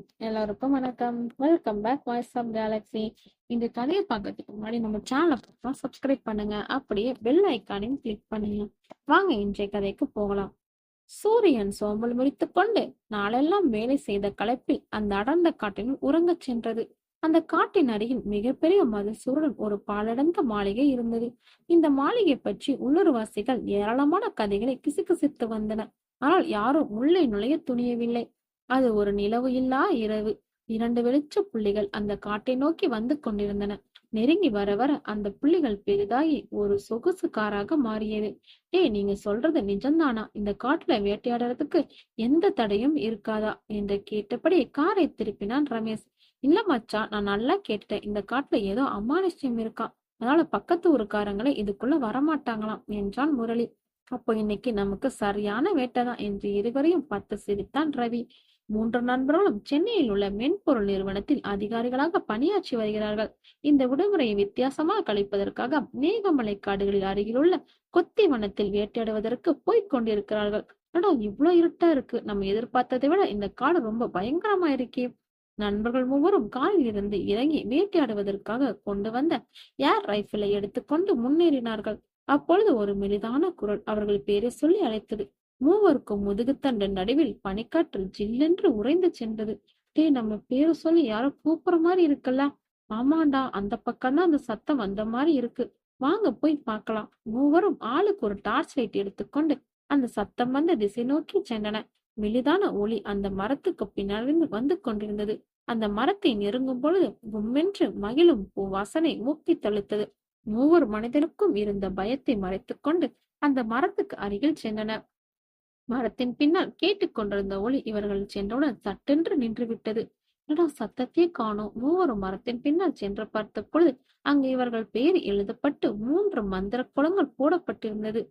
எல்லாருக்கும் வணக்கம். Welcome back voice of galaxy. இந்த கதையை பார்க்கறதுக்கு முன்னாடி நம்ம சேனலை சப்ஸ்கிரைப் பண்ணுங்க. அப்படியே பெல் ஐக்கானையும் கிளிக் பண்ணுங்க. வாங்க இன்றைய கதைக்கு போகலாம். சூரியன் சோம்பல் முறித்துக் கொண்டு நாளெல்லாம் வேலை செய்த களைப்பில் அந்த அடர்ந்த காட்டினுள் உறங்கச் சென்றது. அந்த காட்டின் அருகில் மிகப்பெரிய மதிசூருடன் ஒரு பாழடைந்த மாளிகை இருந்தது. இந்த மாளிகை பற்றி உள்ளூர்வாசிகள் ஏராளமான கதைகளை கிசுகிசுத்து வந்தனர். ஆனால் யாரும் உள்ளே நுழைய துணியவில்லை. அது ஒரு நிலவு இல்லா இரவு. 2 வெளிச்ச புள்ளிகள் அந்த காட்டை நோக்கி வந்து கொண்டிருந்தன. நெருங்கி வர வர அந்த புள்ளிகள் பெரிதாகி ஒரு சொகுசு காராக மாறியது. நீங்க சொல்றது நிஜம்தானா? இந்த காட்டுல வேட்டையாடுறதுக்கு எந்த தடையும் இருக்காதா என்று கேட்டபடி காரை திருப்பினான் ரமேஷ். இல்ல மச்சான், நான் நல்லா கேட்டேன். இந்த காட்டுல ஏதோ அமானுஷ்யம் இருக்கா, அதனால பக்கத்து ஊருக்காரங்களை இதுக்குள்ள வரமாட்டாங்களாம் என்றான் முரளி. அப்போ இன்னைக்கு நமக்கு சரியான வேட்டைதான் என்று இருவரையும் பார்த்து சிரித்தான் ரவி. 3 நண்பர்களும் சென்னையில் உள்ள மென்பொருள் நிறுவனத்தில் அதிகாரிகளாக பணியாற்றி வருகிறார்கள். இந்த விடுமுறையை வித்தியாசமாக கழிப்பதற்காக மேகமலை காடுகளில் அருகிலுள்ள கொத்தி வனத்தில் வேட்டையாடுவதற்கு போய்க் கொண்டிருக்கிறார்கள். ஆனா இவ்வளவு இருட்டா இருக்கு. நம்ம எதிர்பார்த்ததை விட இந்த காடு ரொம்ப பயங்கரமா இருக்கே. நண்பர்கள் மூவரும் காலில் இருந்து இறங்கி வேட்டையாடுவதற்காக கொண்டு வந்த ஏர் ரைபிளை எடுத்துக்கொண்டு முன்னேறினார்கள். அப்பொழுது ஒரு மெலிதான குரல் அவர்கள் பேரை சொல்லி அழைத்தது. மூவருக்கும் முதுகுத்தண்டு நடுவில் பனிக்காற்று ஜில்லென்று உறைந்து சென்றது. நம்ம பேரு சொல்லி யாரோ கூப்பிடுற மாதிரி இருக்குல்ல? ஆமாண்டா, அந்த பக்கம்தான் அந்த சத்தம் வந்த மாதிரி இருக்கு. வாங்க போய் பார்க்கலாம். மூவரும் ஆளுக்கு ஒரு டார்ச் லைட் எடுத்துக்கொண்டு அந்த சத்தம் வந்த திசை நோக்கி சென்றன. மெலிதான ஒளி அந்த மரத்துக்கு பின்னாலிருந்து வந்து கொண்டிருந்தது. அந்த மரத்தை நெருங்கும் பொழுது கும்மென்று மகிழும் பூ வாசனை மூக்கி தழுத்தது. மூவர் மனிதனுக்கும் இருந்த பயத்தை மறைத்துக் கொண்டு அந்த மரத்துக்கு அருகில் சென்றனர். மரத்தின் பின்னால் கேட்டுக்கொண்டிருந்த ஒளி இவர்கள் சென்றவுடன் சட்டென்று நின்று விட்டது. சத்தத்தையே காணோம். மூவரும் மரத்தின் பின்னால் சென்று பார்த்த பொழுது அங்கு இவர்கள் பெயர் எழுதப்பட்டு 3 மந்திர குளங்கள் போடப்பட்டிருந்தது.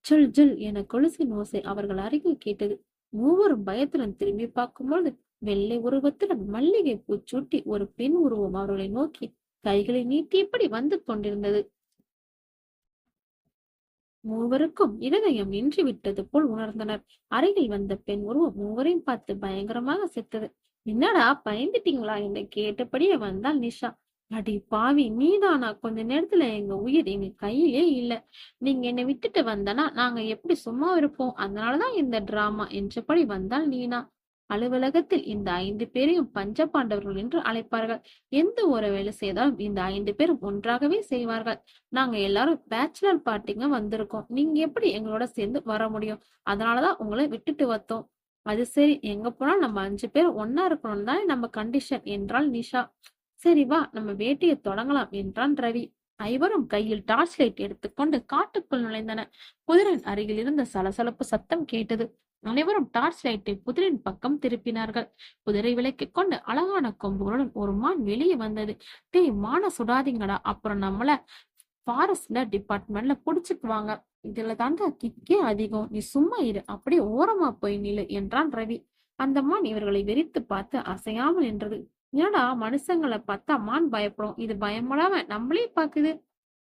ஜல் ஜல் என கொலுசின் ஓசை அவர்கள் அருகில் கேட்டது. மூவரும் பயத்துடன் திரும்பி பார்க்கும்பொழுது வெள்ளை உருவத்துடன் மல்லிகை பூச்சூட்டி ஒரு பெண் உருவம் அவர்களை நோக்கி கைகளை நீட்டியபடி வந்து கொண்டிருந்தது. மூவருக்கும் இருதயம் நின்று விட்டது போல் உணர்ந்தனர். அருகில் வந்த பெண் உருவம் மூவரையும் பார்த்து பயங்கரமாக சிரித்தது. என்னடா, பயந்துட்டீங்களா என்று கேட்டபடியே வந்தாள் நிஷா. அடி பாவி, நீதானா? கொஞ்ச நேரத்துல எங்க உயிர் எங்க கையிலே இல்ல. நீங்க என்னை விட்டுட்டு வந்தனா நாங்க எப்படி சும்மா இருப்போம்? அதனாலதான் இந்த டிராமா என்றபடி வந்தாள் நீனா. அலுவலகத்தில் இந்த 5 பேரையும் பஞ்ச பாண்டவர்கள் என்று அழைப்பார்கள். எந்த ஒரு வேலை செய்தாலும் இந்த 5 பேரும் ஒன்றாகவே செய்வார்கள். நாங்க எல்லாரும் பேச்சுலர் பார்ட்டிங்க வந்திருக்கோம். நீங்க எப்படி எங்களோட சேர்ந்து வர முடியும்? அதனாலதான் உங்களை விட்டுட்டு வந்தோம். அது சரி, எங்க போனாலும் நம்ம 5 பேர் ஒன்னா இருக்கணும் தானே நம்ம கண்டிஷன் என்றாள் நிஷா. சரி வா, நம்ம வேட்டையை தொடங்கலாம் என்றான் ரவி. ஐவரும் கையில் டார்ச் லைட் எடுத்துக்கொண்டு காட்டுக்குள் நுழைந்தனர். குதிரையின் அருகில் இருந்த சலசலப்பு சத்தம் கேட்டது. அனைவரும் டார்ச் லைட்டை குதிரையின் பக்கம் திருப்பினார்கள். குதிரை விலக்கிக் கொண்டு அழகான கொம்புகளுடன் ஒரு மான் வெளியே வந்தது. மான சுடாதீங்கடா, அப்புறம் நம்மள ஃபாரஸ்ட்ல டிபார்ட்மெண்ட்ல புடிச்சுக்குவாங்க. இதுல தாண்டா கிக்கே அதிகம். நீ சும்மா இரு, அப்படியே ஓரமா போய் நில்லு என்றான் ரவி. அந்த மான் இவர்களை வெறித்து பார்த்து அசையாமல் நின்றது. ஏடா, மனுஷங்களை பார்த்தா மான் பயப்படும், இது பயப்படாம நம்மளே பாக்குது.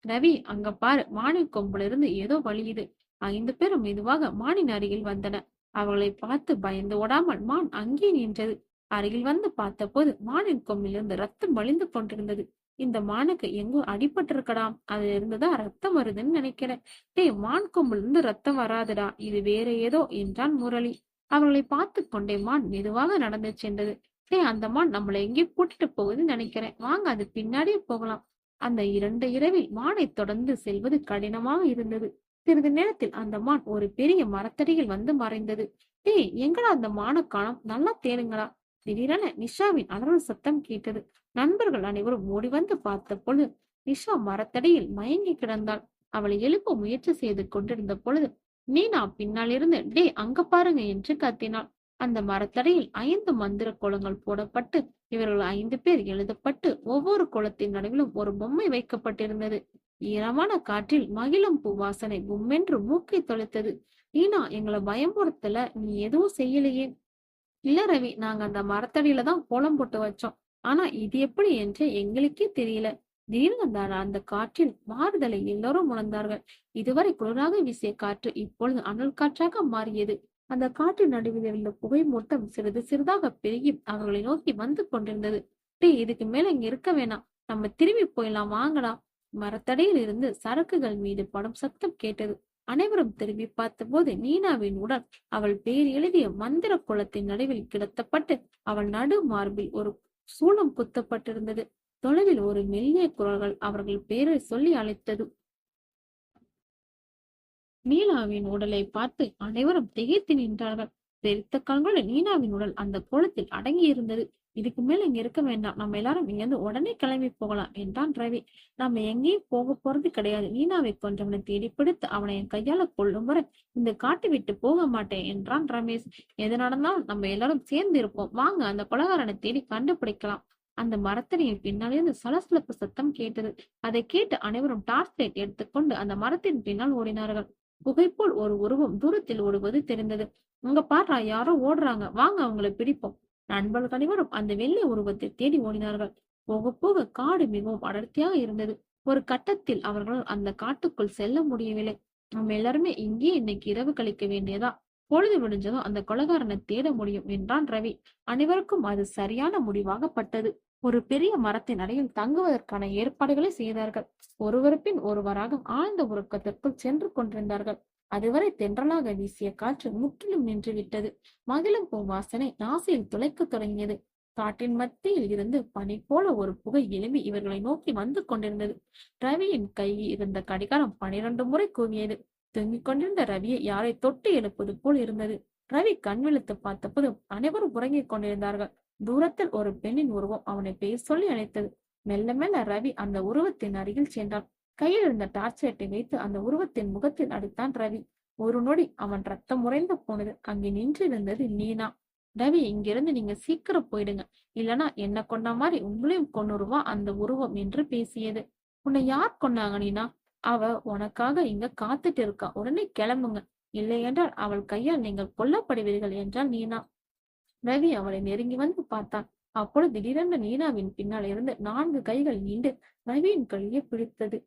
ரவி, அங்க பாரு, மானின் கொம்புல இருந்து ஏதோ வலியுது. 5 பேரும் மெதுவாக மானின் அருகில் வந்தன. அவளை பார்த்து பயந்து ஓடாமல் மான் அங்கே நின்றது. அருகில் வந்து பார்த்தபோது மானின் கொம்பிலிருந்து ரத்தம் வழிந்து கொண்டிருந்தது. இந்த மானுக்கு எங்கோ அடிபட்டிருக்கடாம். அதுல இருந்துதான் ரத்தம் வருதுன்னு நினைக்கிறேன். மான் கொம்புல இருந்து ரத்தம் வராதுடா, இது வேற ஏதோ என்றான் முரளி. அவர்களை பார்த்து கொண்டே மான் மெதுவாக நடந்து சென்றது. அந்த மான் நம்மளை எங்கேயும் கூட்டிட்டு போகுதுன்னு நினைக்கிறேன். வாங்க, அது பின்னாடியே போகலாம். அந்த 2 இரவில் மானை தொடர்ந்து செல்வது கடினமாக இருந்தது. சிறிது நேரத்தில் அந்த மான் ஒரு பெரிய மரத்தடியில் வந்து மறைந்தது. எங்கடா அந்த மான காணோம், நல்லா தேடுங்களா. திடீரென நிஷாவின் அலறல் சத்தம் கேட்டது. நண்பர்கள் அனைவரும் ஓடி வந்து பார்த்த பொழுது நிஷா மரத்தடியில் மயங்கி கிடந்தாள். அவளை எழுப்ப முயற்சி செய்து கொண்டிருந்த பொழுது மீனா பின்னால் இருந்து அங்க பாருங்க என்று கத்தினாள். அந்த மரத்தடியில் 5 மந்திர கோலங்கள் போடப்பட்டு இவர்கள் 5 பேர் எழுதப்பட்டு ஒவ்வொரு கோலத்தின் நடுவிலும் ஒரு பொம்மை வைக்கப்பட்டிருந்தது. ஈரமான காற்றில் மகிழும் பூ வாசனை கும்மென்று மூக்கை தொலைத்தது. நீனா, எங்களை பயமுறுத்தல, நீ எதுவும் செய்யலையே. இல்ல ரவி, நாங்க அந்த மரத்தடியில தான் கோலம் போட்டு வச்சோம். ஆனா இது எப்படி என்று எங்களுக்கே தெரியல. திடீர்னு அந்த காற்றில் மாறுதலை எல்லோரும் உணர்ந்தார்கள். இதுவரை குளிராக வீசிய காற்று இப்பொழுது அனல் காற்றாக மாறியது. அந்த காட்டின் நடுவில் இருந்த புகை மூட்டம் சிறிது சிறிதாக பெருகி அவர்களை நோக்கி வந்து கொண்டிருந்தது. டேய், இதுக்கு மேல இங்க இருக்க வேணாம், நம்ம திரும்பி போயிடலாம், வாங்கடா. மரத்தடியில் இருந்து சரக்குகள் மீது படும் சத்தம் கேட்டது. அனைவரும் திரும்பி பார்த்தபோது நீனாவின் உடல் அவள் பேர் எழுதிய மந்திர குளத்தின் நடுவில் கிடத்தப்பட்டு அவள் நடு மார்பில் ஒரு சூளம் குத்தப்பட்டிருந்தது. தொலைவில் ஒரு மெல்லிய குரல்கள் அவர்கள் பேரை சொல்லி அழைத்தது. நீலாவின் உடலை பார்த்து அனைவரும் திகைத்து நின்றார்கள். பெருத்த கண்களுடன் நீனாவின் உடல் அந்த கோலத்தில் அடங்கி இருந்தது. இதுக்கு மேல இங்க இருக்க வேண்டாம், நம்ம எல்லாரும் இங்கிருந்து உடனே கிளம்பி போகலாம் என்றான் ரவி. நம்ம எங்கேயும் போக போறது கிடையாது. நீனாவை கொன்றவனை தேடி பிடித்து அவனை என் கையால கொள்ளும் வரை இந்த காட்டு விட்டு போக மாட்டேன் என்றான் ரமேஷ். எது நடந்தாலும் நம்ம எல்லாரும் சேர்ந்து இருப்போம், வாங்க அந்த கொலகாரனை தேடி கண்டுபிடிக்கலாம். அந்த மரத்தடியின் பின்னாலிருந்து சலசலப்பு சத்தம் கேட்டது. அதை கேட்டு அனைவரும் டார்ச் லைட் எடுத்துக்கொண்டு அந்த மரத்தின் பின்னால் ஓடினார்கள். புகைப்போல் ஒரு உருவம் தூரத்தில் ஓடுவது தெரிந்தது. அங்க பாரா, யாரோ ஓடுறாங்க, வாங்க அவங்களை பிடிப்போம். நண்பர்கள் அனைவரும் அந்த வெள்ளை உருவத்தை தேடி ஓடினார்கள். போக போக காடு மிகவும் அடர்த்தியாக இருந்தது. ஒரு கட்டத்தில் அவர்களால் அந்த காட்டுக்குள் செல்ல முடியவில்லை. நம்ம எல்லாருமே இங்கே இன்னைக்கு இரவு கழிக்க வேண்டியதா, பொழுது விடிஞ்சதும் அந்த கொலகாரனை தேட முடியும் என்றான் ரவி. அனைவருக்கும் அது சரியான முடிவாக பட்டது. ஒரு பெரிய மரத்தின் அடியில் தங்குவதற்கான ஏற்பாடுகளை செய்தார்கள். ஒருவர் பின் ஒருவராக ஆழ்ந்த உறக்கத்திற்குள் சென்று கொண்டிருந்தார்கள். அதுவரை தென்றலாக வீசிய காற்று முற்றிலும் நின்று விட்டது. மகிழும் பூ வாசனை நாசியில் துளைக்க தொடங்கியது. காட்டின் மத்தியில் இருந்து பனி போல ஒரு புகை எழும்பி இவர்களை நோக்கி வந்து கொண்டிருந்தது. ரவியின் கையில் இருந்த கடிகாரம் 12 முறை கூவியது. தூங்கிக் கொண்டிருந்த ரவியை யாரை தொட்டு எழுப்பது போல் இருந்தது. ரவி கண் விழித்து பார்த்தபோது அனைவரும் உறங்கிக் கொண்டிருந்தார்கள். தூரத்தில் ஒரு பெண்ணின் உருவம் அவனை பெயர் சொல்லி அழைத்தது. மெல்ல மெல்ல ரவி அந்த உருவத்தின் அருகில் சென்றான். கையில் இருந்த டார்ச் லைட்டை வைத்து அந்த உருவத்தின் முகத்தில் அடித்தான் ரவி. ஒரு நொடி அவன் ரத்தம் உறைந்து போனது. அங்கே நின்றிருந்தது நீனா. ரவி, இங்கிருந்து நீங்க சீக்கிரம் போயிடுங்க, இல்லனா என்ன கொண்ட மாதிரி உங்களையும் கொன்னுருவா அந்த உருவம் என்று பேசியது. உன்னை யார் கொன்னாங்க நீனா? அவ உனக்காக இங்க காத்துட்டு இருக்கா, உடனே கிளம்புங்க, இல்லை என்றால் அவள் கையால் நீங்கள் கொல்லப்படுவீர்கள் என்றாள் நீனா. ரவி அவளை நெருங்கி வந்து பார்த்தான். அப்பொழுது திடீரென்று நீனாவின் பின்னால் இருந்து 4 கைகள் நீண்டு ரவியின் கையை பிடித்தது.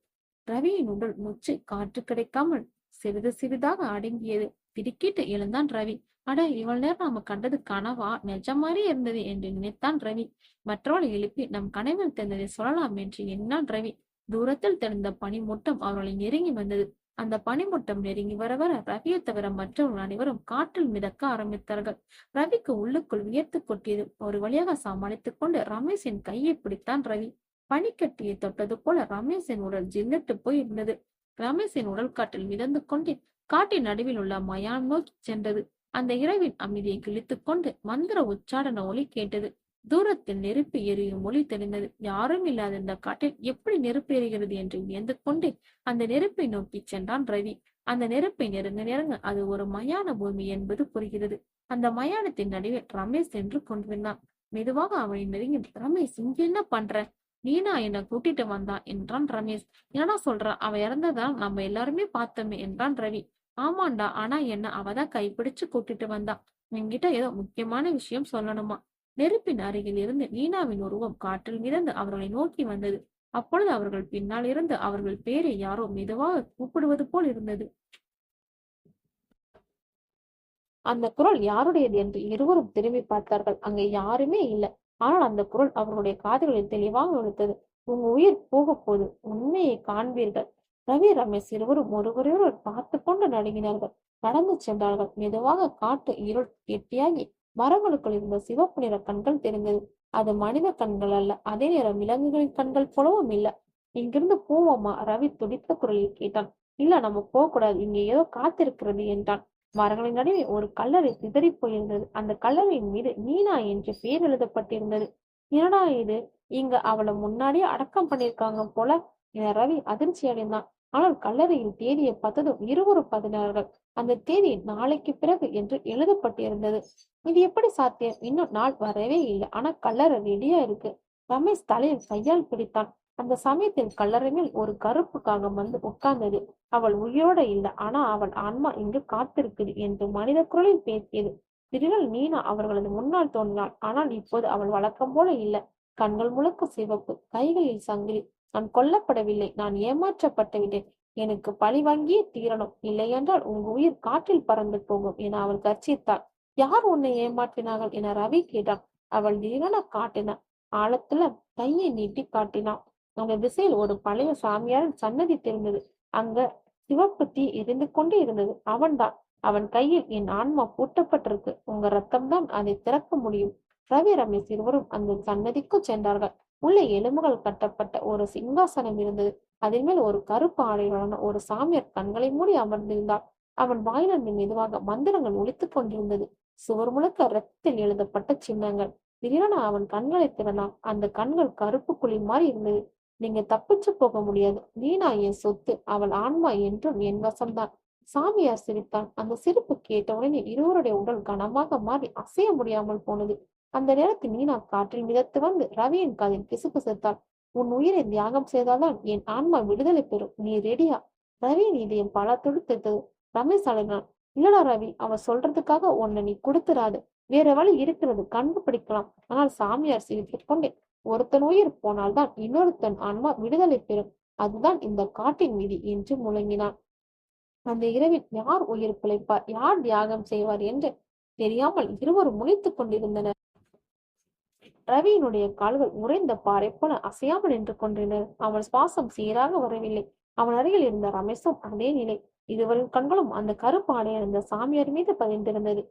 ரவியின் உடல் மூச்சு காற்று கிடைக்காமல் சிறிது சிறிதாக அடங்கியது. திடுக்கிட்டு எழுந்தான் ரவி. அட, இவ்வளவு நேரம் நாம கண்டது கனவா, நிஜம் மாதிரி இருந்தது என்று நினைத்தான் ரவி. மற்றவளை எழுப்பி நம் கனவில் தெரிந்ததை சொல்லலாம் என்று எண்ணான் ரவி. தூரத்தில் தெரிந்த பனிமூட்டம் அவர்களை நெருங்கி வந்தது. அந்த பனிமூட்டம் நெருங்கி வர வர ரவியை தவிர மற்றவர்கள் அனைவரும் காற்றில் மிதக்க ஆரம்பித்தார்கள். ரவிக்கு உள்ளுக்குள் வியர்த்து கொட்டியது. ஒரு வழியாக சமாளித்துக் கொண்டு ரமேஷின் கையை பிடித்தான் ரவி. பனிக்கட்டியை தொட்டது போல ரமேஷின் உடல் ஜில்லிட்டு போய் இருந்தது. ரமேஷின் உடல் காற்றில் மிதந்து கொண்டே காட்டின் நடுவில் உள்ள மயானம் நோக்கி சென்றது. அந்த இரவின் அமைதியை கிழித்துக் கொண்டு மந்திர உச்சாரண ஒலி கேட்டது. தூரத்தில் நெருப்பு எரியும் ஒளி தெரிந்தது. யாரும் இல்லாத இந்த காட்டில் எப்படி நெருப்பு எரிகிறது என்று வியந்து கொண்டே அந்த நெருப்பை நோக்கி சென்றான் ரவி. அந்த நெருப்பை நெருங்க நெருங்க அது ஒரு மயான பூமி என்பது புரிகிறது. அந்த மயானத்தின் நடுவில் ரமேஷ் சென்று கொண்டிருந்தான். மெதுவாக அவனை நெருங்கி, ரமேஷ், இங்க என்ன பண்ற? நீனா என்ன கூட்டிட்டு வந்தான் என்றான் ரமேஷ். என்னடா சொல்றா? அவ இறந்ததான் நம்ம எல்லாருமே பார்த்தோமே என்றான் ரவி. ஆமாண்டா, ஆனா என்ன அவதான் கைப்பிடிச்சு கூட்டிட்டு வந்தா. என்கிட்ட ஏதோ முக்கியமான விஷயம் சொல்லணுமா. நெருப்பின் அருகில் இருந்து நீனாவின் உருவம் காற்றில் மிதந்து அவர்களை நோக்கி வந்தது. அப்பொழுது அவர்கள் பின்னால் இருந்து அவர்கள் பேரை யாரோ மெதுவாக கூப்பிடுவது போல் இருந்தது. அந்த குரல் யாருடையது என்று இருவரும் திரும்பி பார்த்தார்கள். அங்கே யாருமே இல்லை. ஆனால் அந்த குரல் அவர்களுடைய காதுகளில் தெளிவாக ஒலித்தது. உங்க உயிர் போக போது, உண்மையை காண்பீர்கள். ரவி, ரமேஷ் இருவரும் ஒருவரையொருவர் பார்த்து கொண்டு நடுங்கினார்கள். நடந்து சென்றார்கள். மெதுவாக காட்டு இருள் கெட்டியாகி மரங்களுக்குள் இருந்த சிவப்பு நிற கண்கள் தெரிந்தது. அது மனித கண்கள் அல்ல, அதே நேரம் விலங்குகளின் கண்கள் போலவும் இல்ல. இங்கிருந்து போவோமா? ரவி துடித்த குரலில் கேட்டான். இல்ல, நம்ம போக கூடாது, இங்க ஏதோ காத்திருக்கிறது என்றான். மரங்களின் நடுவே ஒரு கல்லறை சிதறி போயிருந்தது. அந்த கல்லறையின் மீது நீனா என்று பெயர் எழுதப்பட்டிருந்தது. என்னடா இது, இங்க அவளை முன்னாடியே அடக்கம் பண்ணிருக்காங்க போல என ரவி அதிர்ச்சி அடைந்தான். ஆனால் கல்லறையில் தேதியை பார்த்ததும் இருவரும் பதினார்கள். அந்த தேதி நாளைக்கு பிறகு என்று எழுதப்பட்டிருந்தது. இது எப்படி சாத்தியம்? இன்னும் நாள் வரவே இல்லை, ஆனா கல்லறை ரெடியா இருக்கு. ரமேஷ் தலையில் கையால் பிடித்தான். அந்த சமயத்தில் கல்லறை மேல் ஒரு கருப்பு காகம் வந்து உட்கார்ந்தது. அவள் உயிரோட இல்லை, ஆனா அவள் ஆன்மா இங்கு காத்திருக்குது என்று மனித குரலில் பேசியது. திடீரென நீனா அவர்களது முன்னால் தோன்றினாள். ஆனால் இப்போது அவள் வழக்கம் போல இல்லை. கண்கள் முழுக்க சிவப்பு, கைகளில் சங்கிலி. நான் கொல்லப்படவில்லை, நான் ஏமாற்றப்பட்டு விட்டேன். எனக்கு பழி வாங்கியே தீரணும், இல்லையென்றால் உங்க உயிர் காற்றில் பறந்து போகும் என அவள் கர்ச்சித்தாள். யார் உன்னை ஏமாற்றினார்கள் என ரவி கேட்டான். அவள் திடீரென காட்டினாள். ஆழத்துல கையை நீட்டி காட்டினான். அந்த திசையில் ஒரு பழைய சாமியாரின் சன்னதி தெரிந்தது. அங்க சிவப்பு தீ எரிந்து கொண்டே இருந்தது. அவன்தான். அவன் கையில் என் ஆன்மா பூட்டப்பட்டிருக்கு. உங்க ரத்தம்தான் அதை திறக்க முடியும். ரவி ரமேஷ் இருவரும் அந்த சன்னதிக்கு சென்றார்கள். உள்ளே எலும்புகள் கட்டப்பட்ட ஒரு சிங்காசனம் இருந்தது. அதன் மேல் ஒரு கருப்பு ஆடையுடன ஒரு சாமியார் கண்களை மூடி அமர்ந்திருந்தார். அவன் வாயிலிருந்து மெதுவாக மந்திரங்கள் ஒலித்துக் கொண்டிருந்தது. சுவர் முழுக்க ரத்தத்தில் எழுதப்பட்ட சின்னங்கள். திடீரென அவன் கண்களை திறந்தான். அந்த கண்கள் கருப்பு குழி மாறி இருந்தது. நீங்க தப்பிச்சு போக முடியாது. நீனா என் சொத்து. அவள் ஆன்மா என்றும் என் வசம்தான். சாமியார் சிரித்தான். அந்த சிரிப்பு கேட்டவுடனே இருவருடைய உடல் கனமாக மாறி அசைய முடியாமல் போனது. அந்த நேரத்தில் மீனா காற்றில் மிதத்து வந்து ரவியின் காதில் பிசுபிசுத்தாள். உன் உயிரை தியாகம் செய்தால்தான் என் ஆன்மா விடுதலை பெறும். நீ ரெடியா? ரவியின் இதயம் பல துடித்தது. ரமேஷ் அழகான். இல்லடா ரவி, அவ சொல்றதுக்காக உன்னை நீ கொடுத்துறாது. வேற வழி இருக்கிறது, கண்டுபிடிக்கலாம். ஆனால் சாமியார் சிரித்துக் கொண்டே, ஒருத்தன் உயிர் போனால்தான் இன்னொருத்தன் ஆன்மா விடுதலை பெறும். அதுதான் இந்த காட்டின் விதி என்று முழங்கினான். அந்த இரவில் யார் உயிர் பிழைப்பார், யார் தியாகம் செய்வார் என்று தெரியாமல் இருவரும் முழித்துக் கொண்டிருந்தனர். ரவியினுடைய கால்கள் உறைந்த பாறை போல அசையாமல் நின்று கொண்டிருந்தது. அவன் சுவாசம் சீராக வரவில்லை. அவன் அருகில் இருந்த ரமேஷும் அதே நிலை. இருவரின் கண்களும் அந்த கருப்பு ஆடை அணிந்த சாமியார் மீது பதிந்திருந்தது.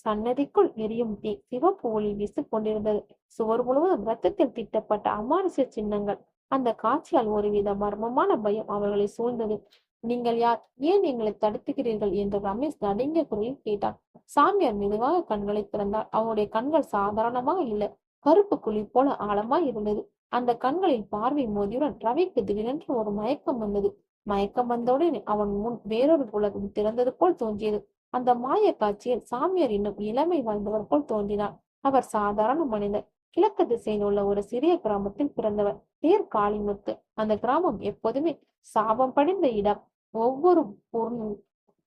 சன்னதிக்குள் எரியும் தீ சிவப்பு ஒளி வீசிக் கொண்டிருந்தது. சுவர் முழுவதும் ரத்தத்தில் தீட்டப்பட்ட அமானுஷ்ய சின்னங்கள். அந்த காட்சியால் ஒருவித மர்மமான பயம் அவர்களை சூழ்ந்தது. நீங்கள் யார்? ஏன் எங்களை தடுத்துகிறீர்கள் என்று ரமேஷ் நடுங்கிய குரலில் கேட்டான். சாமியார் மெதுவாக கண்களை திறந்தார். அவனுடைய கண்கள் சாதாரணமாக இல்லை, கருப்பு குழி போல ஆழமாய் இருந்தது. அந்த கண்களில் பார்வை மோதியுடன் ரவிக்கு திடீரென்று ஒரு மயக்கம் வந்தது. மயக்கம் வந்தவுடன் அவன் முன் வேறொரு உலகம் திறந்தது போல் தோன்றியது. அந்த மாய காட்சியில் சாமியார் இன்னும் இளமை வாழ்ந்தவர் போல் தோன்றினார். அவர் சாதாரண மனிதர். கிழக்கு திசையில் உள்ள ஒரு சிறிய கிராமத்தில் பிறந்தவர். பேர் காளிமுத்து. அந்த கிராமம் எப்போதுமே சாபம் படிந்த இடம். ஒவ்வொரு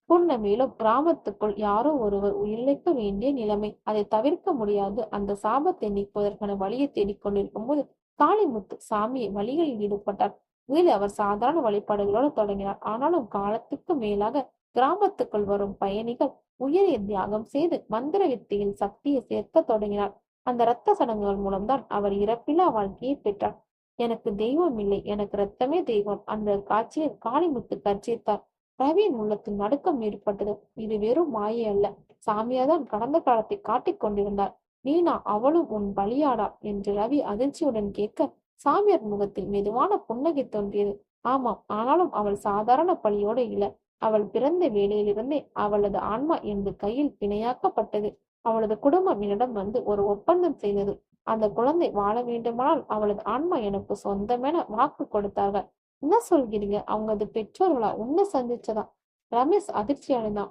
பூர்ணமியிலும் கிராமத்துக்குள் யாரோ ஒருவர் உயிரிழக்க வேண்டிய நிலைமை. அதை தவிர்க்க முடியாது. அந்த சாபத்தை நீக்குவதற்கான வழியை தேடிக்கொண்டிருக்கும் போது காளிமுத்து சாமியை வழிகளில் ஈடுபட்டார். முதலில் அவர் சாதாரண வழிபாடுகளோடு தொடங்கினார். ஆனாலும் காலத்துக்கு மேலாக கிராமத்துக்குள் வரும் பயணிகள் உயிரை தியாகம் செய்து மந்திர வித்தையில் சக்தியை சேர்க்க தொடங்கினார். அந்த இரத்த சடங்குகள் மூலம்தான் அவர் இறப்பில்லா வாழ்க்கையை பெற்றார். எனக்கு தெய்வம் இல்லை, எனக்கு ரத்தமே தெய்வம். அந்த காட்சியில் காளிமுத்து கர்ஜித்தார். ரவியின் உள்ளத்தில் நடுக்கம் ஏற்பட்டது. இது வெறும் மாயை அல்ல. சாமியார்தான் கடந்த காலத்தை காட்டிக் கொண்டிருந்தார். நீனா அவளும் உன் பலியாடா என்று ரவி அதிர்ச்சியுடன் கேட்க, சாமியார் முகத்தில் மெதுவான புன்னகை தோன்றியது. ஆமாம், ஆனாலும் அவள் சாதாரண பலியோடு இல்லை. அவள் பிறந்த வேளையிலிருந்தே அவளது ஆன்மா எனது கையில் பிணையாக்கப்பட்டது. அவளது குடும்பம் என்னிடம் வந்து ஒரு ஒப்பந்தம் செய்தது. அந்த குழந்தை வாழ வேண்டுமானால் அவளது ஆன்மா எனக்கு சொந்தமென வாக்கு கொடுத்தார்கள். என்ன சொல்கிறீங்க? அவங்களது பெற்றோர்களா உன்னை சந்திச்சதா? ரமேஷ் அதிர்ச்சி அடைந்தான்.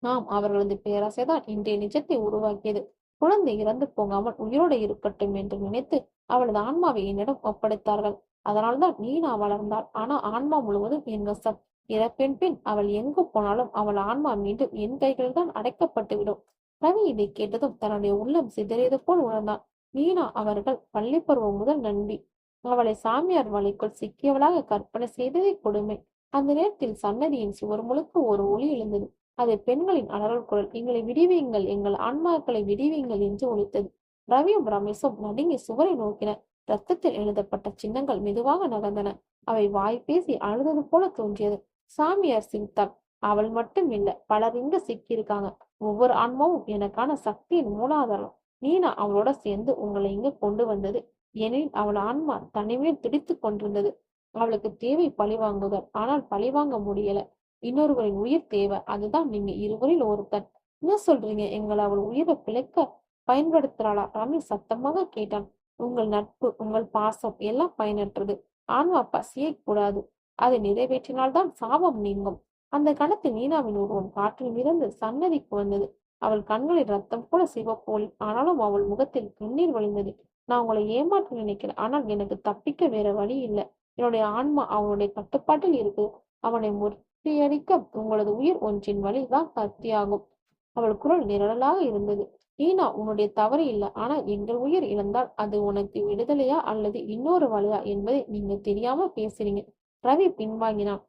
நாம் அவர்களது பேராசைதான் இன்றைய நிஜத்தை உருவாக்கியது. குழந்தை இறந்து போகாமல் உயிரோடு இருக்கட்டும் என்று நினைத்து அவளது ஆன்மாவை என்னிடம் ஒப்படைத்தார்கள். அதனால்தான் நீனா வளர்ந்தாள். ஆனா ஆன்மா முழுவதும் என் வசம். இறப்பின் பின் அவள் எங்கு போனாலும் அவள் ஆன்மா மீண்டும் என் கைகளில் தான் அடைக்கப்பட்டு விடும். ரவி இதை கேட்டதும் தன்னுடைய உள்ளம் சிதறியது போல் உணர்ந்தான். மீனா அவர்கள் பள்ளி பருவம் முதல் நண்பி. அவளை சாமியார் வலைக்குள் சிக்கியவளாக கற்பனை செய்ததே கொடுமை. அந்த நேரத்தில் சன்னதியின் சுவர் முழுக்க ஒரு ஒளி எழுந்தது. அது பெண்களின் அலறல் குரல். எங்களை விடுவீங்கள், எங்கள் ஆன்மாக்களை விடுவீங்கள் என்று ஒலித்தது. ரவியும் ரமேஷும் நடுங்கி சுவரை நோக்கினர். ரத்தத்தில் எழுதப்பட்ட சின்னங்கள் மெதுவாக நகர்ந்தன. அவை வாய் பேசி அழுதது போல தோன்றியது. சாமியார் சிரித்தார். அவள் மட்டும் இல்ல, பலர் இங்க சிக்கியிருக்காங்க. ஒவ்வொரு ஆன்மாவும் எனக்கான சக்தியின் மூலாதாரம். நீனா அவளோட சேர்ந்து உங்களை இங்க கொண்டு வந்தது. ஏனெனில் அவள் ஆன்மா தனிமையில் துடித்துக் கொண்டிருந்தது. அவளுக்கு தேவை பழிவாங்குதல். ஆனால் பழிவாங்க முடியல. இன்னொருவரின் உயிர் தேவை. அதுதான் நீங்க இருவரில் ஒருத்தன். என்ன சொல்றீங்க? எங்களை அவள் உயிரை பிழைக்க பயன்படுத்துறாளா? ரமேஷ் சத்தமாக கேட்டான். உங்கள் நட்பு, உங்கள் பாசம் எல்லாம் பயனற்றது. ஆன்மா பசியை கூடாது. அதை நிறைவேற்றினால்தான் சாபம் நீங்கும். அந்த கணத்தில் நீனாவின் உருவம் காற்றில் மிதந்து சன்னதிக்கு வந்தது. அவள் கண்களில் ரத்தம் போல சிவப்பு ஒளி. ஆனாலும் அவள் முகத்தில் கண்ணீர் வழிந்தது. நான் உங்களை ஏமாற்ற நினைக்கிறேன். ஆனால் எனக்கு தப்பிக்க வேற வழி இல்லை. என்னுடைய ஆன்மா அவனுடைய கட்டுப்பாட்டில் இருக்கு. அவனை முறியடிக்க உங்களது உயிர் ஒன்றின் வழிதான் கத்தியாகும். அவள் குரல் நிரலாக இருந்தது. நீனா, உன்னுடைய தவறு இல்லை. ஆனா எங்கள் உயிர் இழந்தால் அது உனக்கு விடுதலையா அல்லது இன்னொரு வழியா என்பதை நீங்க தெரியாம பேசுறீங்க. ரவி பின்வாங்கினான்.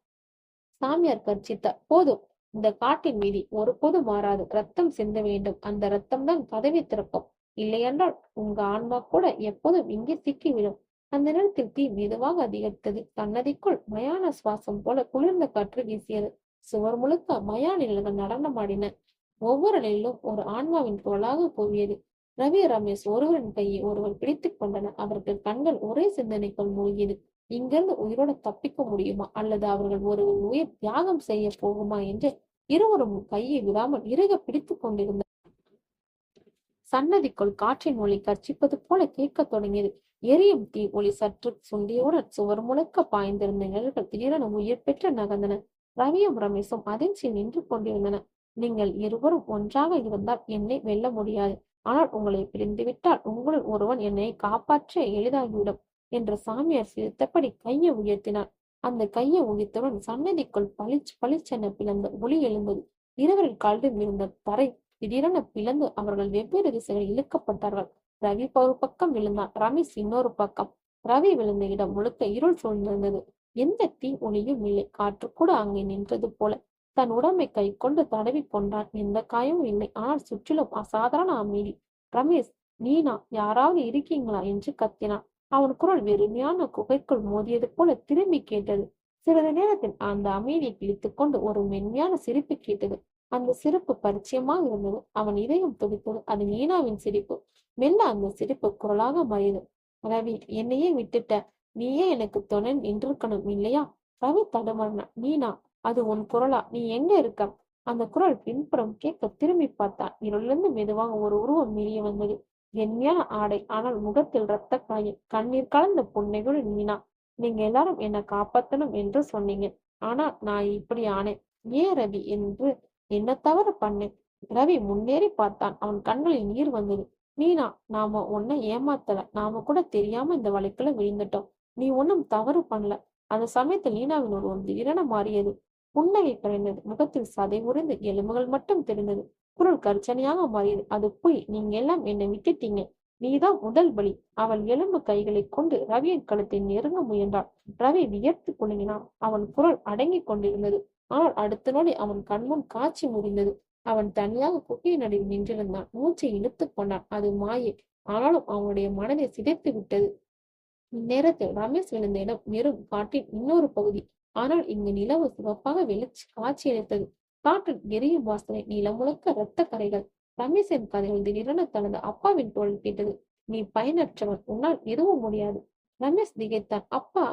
சாமியார் கர்ஜித்தார். போதும், இந்த காட்டின் விதி ஒருபோதும் மாறாது. ரத்தம் சிந்த வேண்டும். அந்த ரத்தம் தான் கதவை திறக்கும். இல்லையென்றால் உங்க ஆன்மா கூட எப்போதும் இங்கே சிக்கிவிடும். அந்த நேரத்தில் தீ மெதுவாக அதிகரித்தது. சன்னதிக்குள் மயான சுவாசம் போல குளிர்ந்த காற்று வீசியது. சுவர் முழுக்க மயா நிழல்கள் நடனமாடின. ஒவ்வொரு நிலையிலும் ஒரு ஆன்மாவின் குரலாக கூவியது. ரவி ரமேஷ் ஒருவரின் கையை ஒருவர் பிடித்துக் கொண்டனர். அவர்கள் கண்கள் ஒரே சிந்தனைக்குள் மூழ்கியது. இங்கிருந்து உயிரோட தப்பிக்க முடியுமா, அல்லது அவர்கள் ஒரு உயிர் தியாகம் செய்ய போகுமா என்று இருவரும் கையை விடாமல் இறுக பிடித்துக் கொண்டிருந்தனர். சன்னதிக்குள் காற்றின் ஒலி கர்ச்சிப்பது போல கேட்கத் தொடங்கியது. எரியும் தீ ஒளி சற்று சுண்டியவுடன் சுவர் முழுக்க பாய்ந்திருந்த நிழல்கள் திடீரென உயிர் பெற்று நகர்ந்தன. ரவியும் ரமேஷும் அதிர்ச்சியில் நின்று கொண்டிருந்தனர். நீங்கள் இருவரும் ஒன்றாக இருந்தால் என்னை வெல்ல முடியாது. ஆனால் உங்களை பிரிந்துவிட்டால் உங்களுள் ஒருவன் என்னை காப்பாற்ற எளிதாகிவிடும் என்று சாமியார் சிரித்தபடி கையை உயர்த்தினார். அந்த கையை உயர்த்தவுடன் சன்னதிக்குள் பளிச்சென பிளந்த ஒளி எழுந்தது. இருவரின் காலிலும் விழுந்த தரை திடீரென பிளந்து அவர்கள் வெவ்வேறு திசைகளில் இழுக்கப்பட்டார்கள். ரவி ஒரு பக்கம் விழுந்தான், ரமேஷ் இன்னொரு பக்கம். ரவி விழுந்த இடம் முழுக்க இருள் சூழ்ந்திருந்தது. எந்த தீ ஒளியும் இல்லை. காற்று கூட அங்கே நின்றது போல தன் உடம்பை கை கொண்டு தடவி கொண்டான். எந்த காயமும் இல்லை. ஆனால் சுற்றிலும் அசாதாரண அமைதி. ரமேஷ், நீனா, யாராவது இருக்கீங்களா என்று கத்தினான். அவன் குரல் வெறுமையான குகைக்குள் மோதியது போல திரும்பி கேட்டது. சிறிது நேரத்தில் அந்த அமைதியை கிழித்துக் கொண்டு ஒரு மென்மையான சிரிப்பு கேட்டது. அந்த சிரிப்பு பரிச்சயமாக இருந்தது. அவன் இதயம் துடித்தது. அது மீனாவின் சிரிப்பு. மெல்ல அந்த சிரிப்பு குரலாக மாறியது. ரவி, என்னையே விட்டுட்ட. நீயே எனக்கு துணை நின்றிருக்கணும் இல்லையா? ரவி தடுமாறினான். மீனா, அது உன் குரலா? நீ எங்க இருக்க? அந்த குரல் பின்புறம் கேட்க திரும்பி பார்த்தான். இருளிலிருந்து மெதுவாக ஒரு உருவம் வெளியே வந்தது. வெண்மையான ஆடை, ஆனால் முகத்தில் இரத்த காயம். கண்ணீர் கலந்த புன்னைகளுடன் மீனா, நீங்க எல்லாரும் என்னை காப்பாத்தணும் என்று சொன்னீங்க. ஆனா நான் இப்படி ஆனேன். ஏன் ரவி? என்று என்ன தவறு பண்ணேன்? ரவி முன்னேறி பார்த்தான். அவன் கண்களில் நீர் வந்தது. மீனா, நாம உன்னை ஏமாத்தல. நாம கூட தெரியாம இந்த வழக்குல விழுந்துட்டோம். நீ ஒன்னும் தவறு பண்ணல. அந்த சமயத்தில் நீனாவின் உருவம் திடீரென மாறியது. புன்னகை கரைந்தது. முகத்தில் சதை உறைந்து எலும்புகள் மட்டும் தெரிந்தது. குரல் கர்ச்சனையாக மாறியது. அது போய், நீங்க எல்லாம் என்னை விட்டுட்டீங்க. நீதான் முதல் பலி. அவள் எலும்பு கைகளை கொண்டு ரவியின் கழுத்தை நெருங்க முயன்றாள். ரவி வியர்த்து குலுங்கினான். அவன் குரல் அடங்கிக் கொண்டிருந்தது. ஆனால் அடுத்த நொடி அவன் கண்முன் காட்சி முறிந்தது. அவன் தனியாக குகையின் நடுவில் நின்றிருந்தான். மூச்சை இழுத்துக் கொண்டான். அது மாயை. ஆனாலும் அவனுடைய மனதை சிதைத்து விட்டது. இந்நேரத்தில் ரமேஷ் விழுந்த இடம் வெறும் காட்டின் இன்னொரு பகுதி. ஆனால் இங்கு நிலவு சிவப்பாக வெளிச்சு காட்சியளித்தது. காற்றில் எரியும் வாசனை, நிலம் முழுக்க இரத்த கரைகள். ரமேஷின் கதைகள் திடீரென தனது அப்பாவின் குரல் கேட்டது. நீ பயனற்றவன், உன்னால் எதுவும் முடியாது. ரமேஷ் திகைத்தான். அப்பா,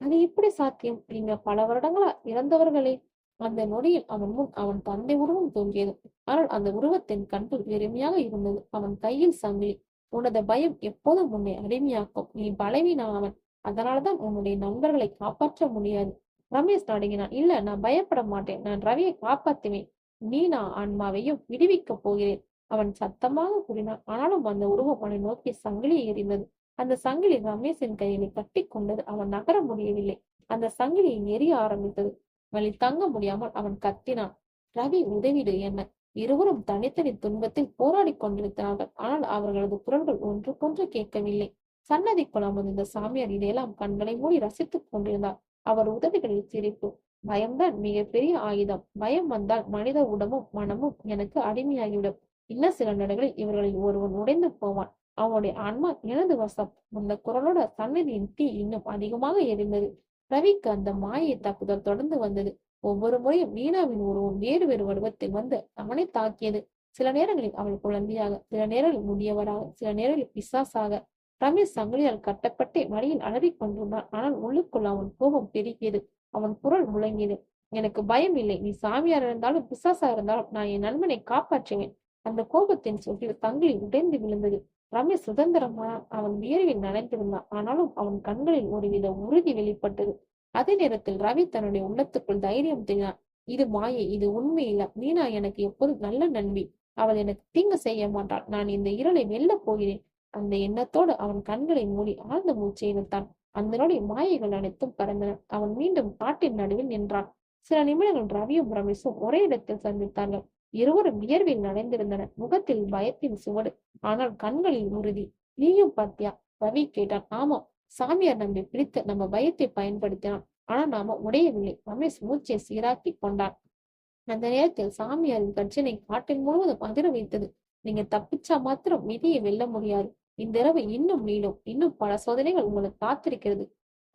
அது எப்படி சாத்தியம்? நீங்க பல வருடங்களா இறந்தவர்களே. அந்த நொடியில் அவன் முன் அவன் தந்தை உருவம் தோன்றியது. ஆனால் அந்த உருவத்தின் கண்கள் வெறுமையாக இருந்தது. அவன் கையில் சங்கிலி. உனது பயம் எப்போதும் உன்னை அடிமையாக்கும். நீ பலவீனவன். அதனால்தான் உன்னுடைய நண்பர்களை காப்பாற்ற முடியாது. ரமேஷ் நடுங்கினான். இல்ல, நான் பயப்பட மாட்டேன். நான் ரவியை காப்பாத்துவேன். மீனா ஆன்மாவையும் விடுவிக்கப் போகிறேன். அவன் சத்தமாக கூறினான். ஆனாலும் அந்த உருவம் அவனை நோக்கி சங்கிலியை எறிந்தது. அந்த சங்கிலி ரமேஷின் கையிலே கட்டி கொண்டது. அவன் நகர முடியவில்லை. அந்த சங்கிலியை எரிய ஆரம்பித்தது. வழி தங்க முடியாமல் அவன் கத்தினான். ரவி, உதவிடு என்ன. இருவரும் தனித்தனி துன்பத்தில் போராடி கொண்டிருக்கிறார்கள். ஆனால் அவர்களது குரல்கள் ஒன்றுக்கொன்று கேட்கவில்லை. சன்னதிக்குள் அமர்ந்த சாமியார் இதையெல்லாம் கண்களை மூடி ரசித்துக் கொண்டிருந்தார். அவர் உதடுகளில் சிரிப்பு. பயம்தான் மிகப்பெரிய ஆயுதம். பயம் வந்தால் மனித உடம்பும் மனமும் எனக்கு அடிமையாகிவிடும். இன்னும் சில நொடிகளில் இவர்களில் ஒருவன் உடைந்து போவான். அவனுடைய ஆன்மா எனது வசம். அந்த குரலோட சன்னதியின் தீ இன்னும் அதிகமாக எரிந்தது. ரவிக்கு அந்த மாயை தாக்குதல் தொடர்ந்து வந்தது. ஒவ்வொரு முறையும் மீனாவின் உருவம் வேறு வேறு வடிவத்தில் வந்து அவனை தாக்கியது. சில நேரங்களில் அவள் குழந்தையாக, சில நேரங்களில் முதியவராக, சில நேரங்களில் பிசாசாக. ரமேஷ் சங்கிலியால் கட்டப்பட்டு வழியில் அலறிக் கொண்டிருந்தான். ஆனால் உள்ளுக்குள் அவன் கோபம் பெருகியது. அவன் குரல் முழங்கியது. எனக்கு பயம் இல்லை. நீ சாமியார் இருந்தாலும் பிசாசா இருந்தாலும் நான் என் நண்பனை காப்பாற்றுவேன். அந்த கோபத்தின் சொல்லில் சங்கிலி உடைந்து விழுந்தது. ரமேஷ் சுதந்திரமான அவன் வியர்வில் நனைந்திருந்தான். ஆனாலும் அவன் கண்களில் ஒருவித உறுதி வெளிப்பட்டது. அதே நேரத்தில் ரவி தன்னுடைய உள்ளத்துக்குள் தைரியம் தேடினான். இது மாயை, இது உண்மை இல்ல. மீனா எனக்கு எப்போதும் நல்ல நண்பி. அவள் எனக்கு தீங்கு செய்ய மாட்டாள். நான் இந்த இருளை வெல்ல போகிறேன். அந்த எண்ணத்தோடு அவன் கண்களை மூடி ஆழ்ந்த மூச்சை இழுத்தான். அந்த நொடி மாயைகள் அனைத்தும் பறந்தன. அவன் மீண்டும் காட்டின் நடுவில் நின்றான். சில நிமிடங்கள் ரவியும் ரமேஷும் ஒரே இடத்தில் சந்தித்தார்கள். இருவரும் வியர்வில் நனைந்திருந்தனர். முகத்தில் பயத்தின் சுவடு, ஆனால் கண்களில் உறுதி. நீயும் பாத்தியா? ரவி கேட்டான். ஆமாம், சாமியார் நம்மை பிடித்து நம்ம பயத்தை பயன்படுத்தினான். ஆனா நாம உடையவில்லை. ரமேஷ் மூச்சை சீராக்கி கொண்டான். அந்த நேரத்தில் சாமியாரின் கர்ஜனை காட்டில் முழுவதும் அதிர வைத்தது. நீங்க தப்பிச்சா மாத்திரம் விதியை வெல்ல முடியாது. இந்த இரவு இன்னும் நீளும். இன்னும் பல சோதனைகள் உங்களுக்கு காத்திருக்கிறது.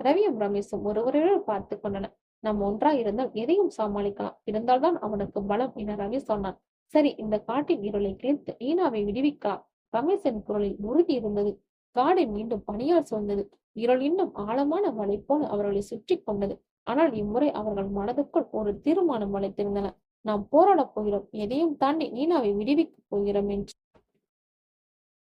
ரவியும் ரமேஷும் ஒருவரையொருவர் பார்த்து கொண்டனர். நாம் ஒன்றா இருந்தால் எதையும் சமாளிக்கலாம். இருந்தால்தான் அவனுக்கு பலம் என ரவி சொன்னான். சரி, இந்த காட்டின் இருளை கிழித்து ஈனாவை விடுவிக்கலாம். ரமேஷின் குரலில் உறுதி இருந்தது. காடை மீண்டும் பனியால் சூழ்ந்தது. இருள் இன்னும் ஆழமான வலை போல அவர்களை சுற்றி கொண்டது. ஆனால் இம்முறை அவர்கள் மனதுக்குள் ஒரு தீர்மானம் வளைத்திருந்தன. நாம் போராடப் போகிறோம். எதையும் தாண்டி நீனாவை விடுவிக்கப் போகிறோம் என்று.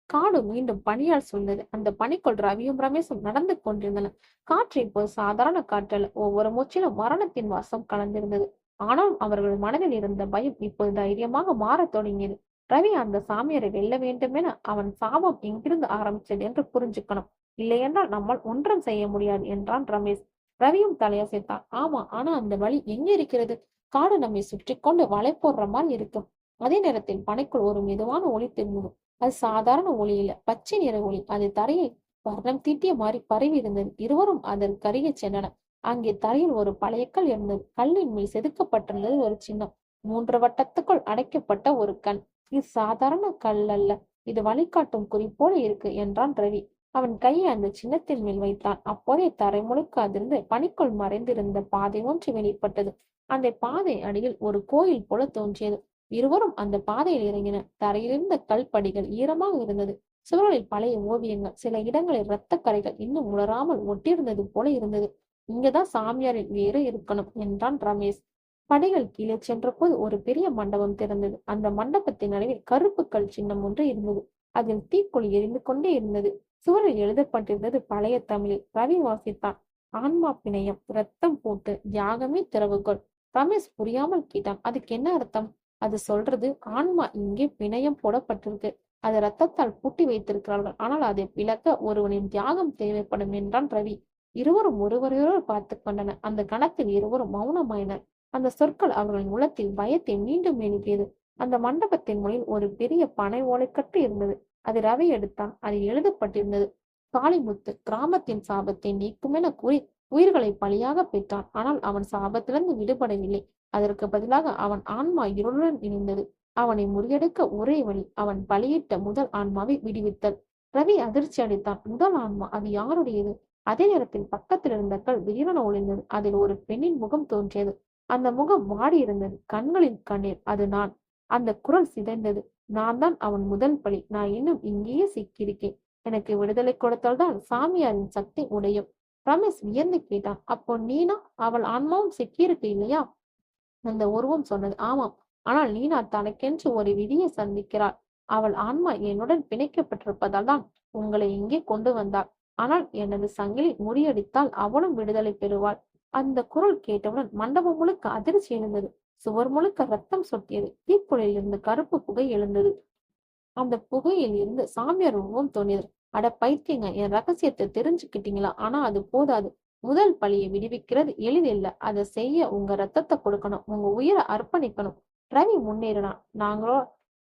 காடு மீண்டும் பனியால் சூழ்ந்தது. அந்த பனிக்குள் ரவியும் ரமேஷும் நடந்து கொண்டிருந்தனர். காற்று இப்போது சாதாரண காற்றல்ல. ஒவ்வொரு மூச்சிலும் மரணத்தின் வாசம் கலந்திருந்தது. ஆனாலும் அவர்கள் மனதில் இருந்த பயம் இப்போது தைரியமாக மாறத் தொடங்கியது. ரவி அந்த சாமியாரை வெல்ல வேண்டும் என அவன் சாபம் இங்கிருந்து ஆரம்பிச்சது என்று புரிஞ்சுக்கணும். இல்லையென்றால் நம்மால் ஒன்றும் செய்ய முடியாது என்றான் ரமேஷ். ரவியும் தலையசைத்தான். ஆமா, ஆனா அந்த வழி எங்க இருக்கிறது? காடு நம்மை சுற்றி கொண்டு வலை போடுற மாதிரி இருக்கும். அதே நேரத்தில் பனைக்குள் ஒரு மெதுவான ஒளி தெரிந்தது. அது சாதாரண ஒளி இல்ல, பச்சை நிற ஒளி. அது தரையை வர்ணம் தீட்டிய மாதிரி பரவி இருந்தது. இருவரும் அதற்கு அருகே சென்றனர். அங்கே தரையில் ஒரு பழைய கல் இருந்தது. கல்லின் மேல் செதுக்கப்பட்டிருந்தது ஒரு சின்னம். 3 வட்டத்துக்குள் அடைக்கப்பட்ட ஒரு கண். இது சாதாரண கல் அல்ல, இது வழிகாட்டும் குறி போல இருக்கு என்றான் ரவி. அவன் கையை அந்த சின்னத்தின் மேல் வைத்தான். அப்போதே தரை முழுக்க அதிர்ந்து பனிக்குள் மறைந்திருந்த பாதை ஒன்று வெளிப்பட்டது. அந்த பாதை அடியில் ஒரு கோயில் போல தோன்றியது. இருவரும் அந்த பாதையில் இறங்கினர். தரையிலிருந்த கல் படிகள் ஈரமாக இருந்தது. சுவர்களில் பழைய ஓவியங்கள், சில இடங்களில் இரத்த கரைகள் இன்னும் உலராமல் ஒட்டியிருந்தது போல இருந்தது. இங்கதான் சாமியாரின் வேறு இருக்கணும் என்றான் ரமேஷ். படிகள் கீழே சென்ற போது ஒரு பெரிய மண்டபம் திறந்தது. அந்த மண்டபத்தின் நடுவில் கருப்பு கல் சின்னம் ஒன்று இருந்தது. அதில் தீக்குழி எரிந்து கொண்டே இருந்தது. சுவரில் எழுதப்பட்டிருந்தது பழைய தமிழில். ரவி வாசித்தான். ஆன்மா பிணையம், ரத்தம் போட்டு தியாகமே திறவுகோல். ரமேஷ் புரியாமல் கேட்டான். அதுக்கு என்ன அர்த்தம்? அது சொல்றது, ஆன்மா இங்கே பிணையம் போடப்பட்டிருக்கு. அது ரத்தத்தால் பூட்டி வைத்திருக்கிறார்கள். ஆனால் அதை பிளக்க ஒருவனின் தியாகம் தேவைப்படும் என்றான் ரவி. இருவரும் ஒருவரையொருவர் பார்த்து கொண்டனர். அந்த கணத்தில் இருவரும் மௌனமாயினர். அந்த சொற்கள் அவர்களின் உள்ளத்தில் பயத்தை மீண்டும் எழுப்பியது. அந்த மண்டபத்தின் முனையில் ஒரு பெரிய பனை ஓலைக்கட்டு இருந்தது. அது ரவி எடுத்தான். அதில் எழுதப்பட்டிருந்தது, காளிமுத்து கிராமத்தின் சாபத்தை நீக்கும் என கூறி உயிர்களை பலியாக பெற்றான். ஆனால் அவன் சாபத்திலிருந்து விடுபடவில்லை. அதற்கு பதிலாக அவன் ஆன்மா இருளுடன் இணைந்தது. அவனை முறியடிக்க ஒரே வழி, அவன் பலியிட்ட முதல் ஆன்மாவை விடுவித்தல். ரவி அதிர்ச்சி அடைத்தான். முதல் ஆன்மா, அது யாருடையது? அதே நேரத்தில் பக்கத்தில் இருந்த கல் திடீரென ஒளிந்தது. அதில் ஒரு பெண்ணின் முகம் தோன்றியது. அந்த முகம் வாடி இருந்தது. கண்களில் கண்ணீர். அது நான். அந்த குரல் சிதைந்தது. நான் தான் அவன் முதல் பலி. நான் இன்னும் இங்கேயே சிக்கியிருக்கேன். எனக்கு விடுதலை கொடுத்தால்தான் சாமியாரின் சக்தி உடையும். ரமேஷ் வியந்து கேட்டான். அப்போ நீனா அவள் ஆன்மாவும் சிக்கியிருக்கு இல்லையா? அந்த உருவம் சொன்னது. ஆமாம், ஆனால் நீனா தனக்கென்று ஒரு விதியை சந்திக்கிறாள். அவள் ஆன்மா என்னுடன் பிணைக்கப்பட்டிருப்பதால் தான் உங்களை இங்கே கொண்டு வந்தாள். ஆனால் எனது சங்கிலி முறியடித்தால் அவளும் விடுதலை பெறுவாள். அந்த குரல் கேட்டவுடன் மண்டபம் முழுக்க அதிர்ச்சி எழுந்தது. சுவர் முழுக்க ரத்தம் சொட்டியது. தீக்குழியில் இருந்து கருப்பு புகை எழுந்தது. அந்த புகையில் இருந்து சாமியார் உருவம் தோன்றியது. அட பைத்தியங்க, என் ரகசியத்தை தெரிஞ்சுக்கிட்டீங்களா? ஆனா அது போதாது. முதல் பழியை விடுவிக்கிறது எளிதில்ல. அதை செய்ய உங்க ரத்தத்தை கொடுக்கணும், உங்க உயிரை அர்ப்பணிக்கணும். ரவி முன்னேறினான். நாங்களோ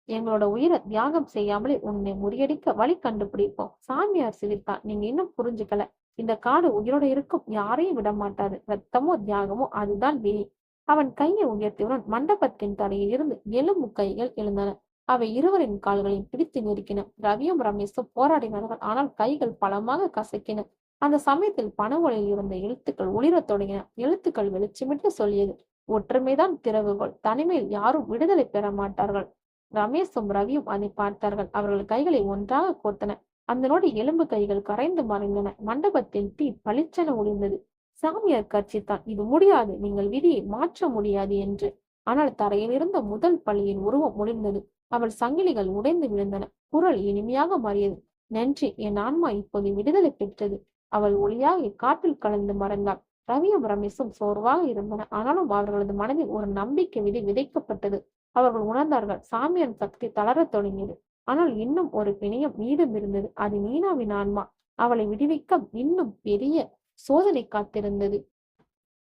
எங்களோட உயிரை தியாகம் செய்யாமலே உன்னை முறியடிக்க வழி கண்டுபிடிப்போம். சாமியார் சிரித்தான். நீங்க இன்னும் புரிஞ்சுக்கல. இந்த காடு உயிரோட இருக்கும் யாரையும் விட மாட்டாது. ரத்தமோ தியாகமோ, அதுதான் விதி. அவன் கையை உயர்த்தியவுடன் மண்டபத்தின் தரையில் இருந்து எலும்பு கைகள் எழுந்தன. அவை இருவரின் கால்களையும் பிடித்து நெருக்கின. ரவியும் ரமேஷும் போராடினார்கள். ஆனால் கைகள் பலமாக கசக்கின. அந்த சமயத்தில் பனவொலியில் இருந்த எழுத்துக்கள் ஒளிரத் தொடங்கின. எழுத்துக்கள் வெளிச்சமிட்டு சொல்லியது, ஒற்றுமைதான் திறவுகோல். தனிமையில் யாரும் விடுதலை பெற மாட்டார்கள். ரமேஷும் ரவியும் அதை பார்த்தார்கள். அவர்கள் கைகளை ஒன்றாக கோர்த்தன. அந்த நொடி எலும்பு கைகள் கரைந்து மறைந்தன. மண்டபத்தில் தீ பளிச்சென ஒளிர்ந்தது. சாமியார் கர்ச்சித்தான். இது முடியாது, நீங்கள் விதியை மாற்ற முடியாது என்று. ஆனால் தரையில் இருந்த முதல் பள்ளியின் உருவம் ஒளிர்ந்தது. அவள் சங்கிலிகள் உடைந்து விழுந்தன. குரல் இனிமையாக மாறியது. நன்றி, என் ஆன்மா இப்போது விடுதலை பெற்றது. அவள் ஒளியாக காற்றில் கலந்து மறைந்தாள். ரவியும் ரமேஷும் சோர்வாக இருந்தனர். ஆனாலும் அவர்களது மனதில் ஒரு நம்பிக்கை விதை விதைக்கப்பட்டது. அவர்கள் உணர்ந்தார்கள், சாமியார் சக்தி தளரத் தொடங்கியது. ஆனால் இன்னும் ஒரு பிணையம் மீதம் இருந்தது. அது மீனாவின் ஆன்மா. அவளை விடுவிக்க இன்னும் பெரிய சோதனை காத்திருந்தது.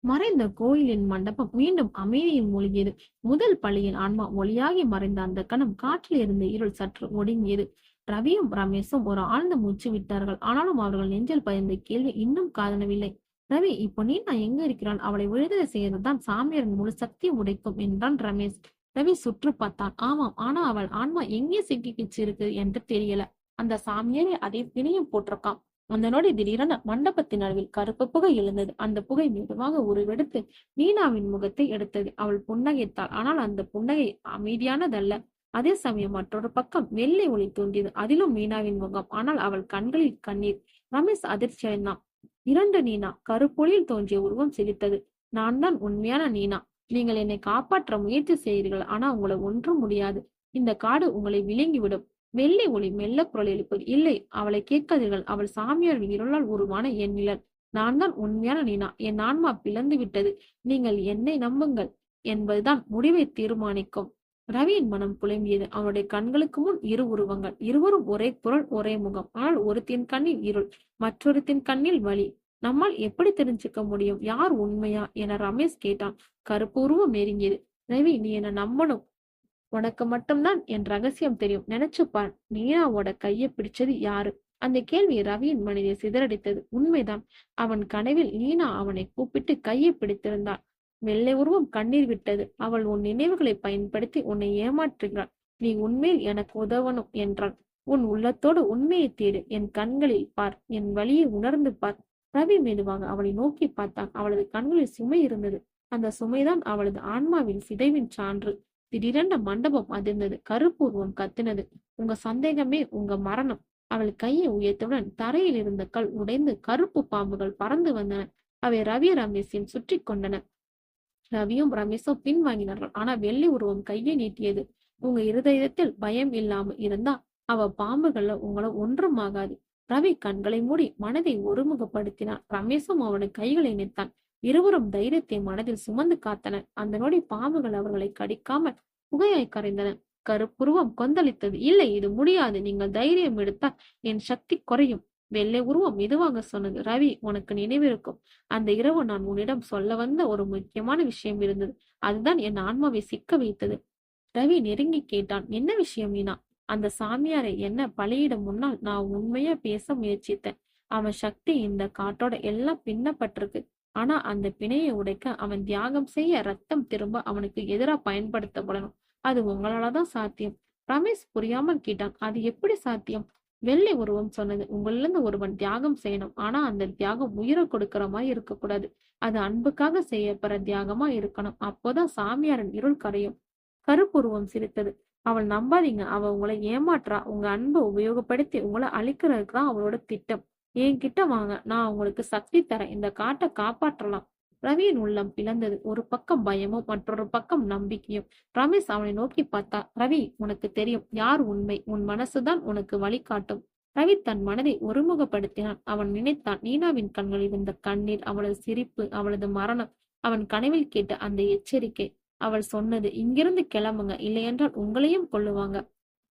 மறைந்த கோயிலின் மண்டபம் மீண்டும் அமைதியில் மூழ்கியது. முதல் பள்ளியின் ஆன்மா ஒளியாகி மறைந்த அந்த கணம் காற்றில் இருந்த இருள் சற்று ஒடுங்கியது. ரவியும் ரமேஷும் ஒரு ஆழ்ந்த மூச்சு விட்டார்கள். ஆனாலும் அவர்கள் நெஞ்சில் பயந்த கேள்வி இன்னும் காதனவில்லை. ரவி, இப்போ நீனா எங்க இருக்கிறாள்? அவளை விடுதலை செய்யறதுதான் சாமியாரின் முழு சக்தியும் உடைக்கும் என்றான் ரமேஷ். ரவி சுற்று பார்த்தான். ஆமாம், ஆனா அவள் ஆன்மா எங்கே சிக்கிக்கிச்சு இருக்கு என்று தெரியல. அந்த சாமியாரே அதை பிணையம் போட்டிருக்கான். அந்த நொடி திடீரென மண்டபத்தின் நடுவில் கருப்பு புகை எழுந்தது. அந்த புகை மெதுவாக உருவெடுத்து நீனாவின் முகத்தை எடுத்தது. அவள் புன்னகைத்தாள். ஆனால் அந்த புன்னகை அமைதியானதல்ல. அதே சமயம் மற்றொரு பக்கம் வெள்ளை ஒளி தோன்றியது. அதிலும் மீனாவின் முகம். ஆனால் அவள் கண்களில் கண்ணீர். ரமேஷ் அதிர்ச்சி அடைந்தான். இரண்டு நீனா. கருப்பொழியில் தோன்றிய உருவம் சிரித்தது. நான் தான் உண்மையான நீனா. நீங்கள் என்னை காப்பாற்ற முயற்சி செய்கிறீர்கள். ஆனா உங்களை ஒன்றும் முடியாது. இந்த காடு உங்களை விழுங்கிவிடும். வெள்ளை ஒளி மெல்ல குரல் எழுப்பது. இல்லை, அவளை கேட்காதீர்கள். அவள் சாமியார் இருளால் உருவான என் நிழல். நான் தான் உண்மையான நீனா. என் ஆன்மா பிளந்து விட்டது. நீங்கள் என்னை நம்புங்கள் என்பதுதான் முடிவை தீர்மானிக்கும். ரவியின் மனம் புலம்பியது. அவனுடைய கண்களுக்கு முன் இரு உருவங்கள். இருவரும் ஒரே குரல், ஒரே முகம். ஆனால் ஒருத்தின் கண்ணில் இருள், மற்றொருத்தின் கண்ணில் வலி. நம்மால் எப்படி தெரிஞ்சுக்க முடியும் யார் உண்மையா என ரமேஷ் கேட்டான். கருப்பு உருவம் நெருங்கியது. ரவி, நீ என்ன நம்பணும். உனக்கு மட்டும்தான் என் ரகசியம் தெரியும். நினைச்சுப்பார், நீனாவோட கைய பிடிச்சது யாரு? அந்த கேள்வி ரவியின் மனதை சிதறடித்தது. உண்மைதான். அவன் கனவில் நீனா அவனை கூப்பிட்டு கையை பிடித்திருந்தாள். வெள்ளை உருவம் கண்ணீர் விட்டது. அவள் உன் நினைவுகளை பயன்படுத்தி உன்னை ஏமாற்றுகிறாள். நீ உண்மையில் எனக்கு உதவணும் என்றாள். உன் உள்ளத்தோடு உண்மையை தேடு. என் கண்களில் பார். என் வழியை உணர்ந்து பார். ரவி மெதுவாக அவளை நோக்கி பார்த்தான். அவளது கண்களில் சுமை இருந்தது. அந்த சுமைதான் அவளது ஆன்மாவின் சிதைவின் சான்று. திடீரென மண்டபம் அதிர்ந்தது. கருப்பு உருவம் கத்தினது. உங்க சந்தேகமே உங்க மரணம். அவள் கையை உயர்த்தவுடன் தரையில் இருந்த கல் உடைந்து கருப்பு பாம்புகள் பறந்து வந்தன. அவை ரவி ரமேஷையும் சுற்றி கொண்டன. ரவியும் ரமேஷும் பின்வாங்கினார்கள். ஆனா வெள்ளி உருவம் கையை நீட்டியது. உங்க இருதயத்தில் பயம் இல்லாம இருந்தா அவ பாம்புகள்ல உங்களை ஒன்றும் ஆகாது. ரவி கண்களை மூடி மனதை ஒருமுகப்படுத்தினான். ரமேஷும் அவனுக்கு கைகளை இணைத்தான். இருவரும் தைரியத்தை மனதில் சுமந்து காத்தனர். அந்த நொடி பாம்புகள் அவர்களை கடிக்காமல் புகையாய் கரைந்தன. கருப்புருவம் கொந்தளித்தது. இல்லை, இது முடியாது. நீங்கள் தைரியம் எடுத்தால் என் சக்தி குறையும். வெள்ளை உருவம் மெதுவாக சொன்னது. ரவி, உனக்கு நினைவிருக்கும், அந்த இரவு நான் உன்னிடம் சொல்ல வந்த ஒரு முக்கியமான விஷயம் இருந்தது. அதுதான் என் ஆன்மாவை சிக்க வைத்தது. ரவி நெருங்கி கேட்டான். என்ன விஷயம் மீனா? அந்த சாமியாரை என்ன பலியிட முன்னால் நான் உண்மையா பேச முயற்சித்தேன். அவன் சக்தி இந்த காட்டோட எல்லாம் பின்னப்பட்டிருக்கு. ஆனா அந்த பிணையை உடைக்க அவன் தியாகம் செய்ய ரத்தம் திரும்ப அவனுக்கு எதிரா பயன்படுத்தப்படணும். அது உங்களாலதான் சாத்தியம். ரமேஷ் புரியாமல் கேட்டான். அது எப்படி சாத்தியம்? வெள்ளை உருவம் சொன்னது. உங்களிலிருந்து ஒருவன் தியாகம் செய்யணும். ஆனா அந்த தியாகம் உயிரை கொடுக்கிற மாதிரி இருக்கக்கூடாது. அது அன்புக்காக செய்யப்படுற தியாகமா இருக்கணும். அப்போதான் சாமியாரின் இருள் கரையும். கருப்புருவம் சிரித்தது. அவள் நம்பாதீங்க. அவ உங்களை ஏமாற்றா. உங்க அன்பை உபயோகப்படுத்தி உங்களை அழிக்கிறதுக்கு தான் அவளோட திட்டம். என்கிட்ட வாங்க, நான் உங்களுக்கு சக்தி தரேன். இந்த காட்டை காப்பாற்றலாம். ரவியின் உள்ளம் பிளந்தது. ஒரு பக்கம் பயமும் மற்றொரு பக்கம் நம்பிக்கையும். ரமேஷ் அவனை நோக்கி பார்த்தா. ரவி, உனக்கு தெரியும் யார் உண்மை. உன் மனசுதான் உனக்கு வழிகாட்டும். ரவி தன் மனதை ஒருமுகப்படுத்தினான். அவன் நினைத்தான். நீனாவின் கண்களில் இருந்த கண்ணீர், அவளது சிரிப்பு, அவளது மரணம், அவன் கனவில் கேட்ட அந்த எச்சரிக்கை. அவள் சொன்னது, இங்கிருந்து கிளம்புங்க, இல்லையென்றால் உங்களையும் கொல்லுவாங்க.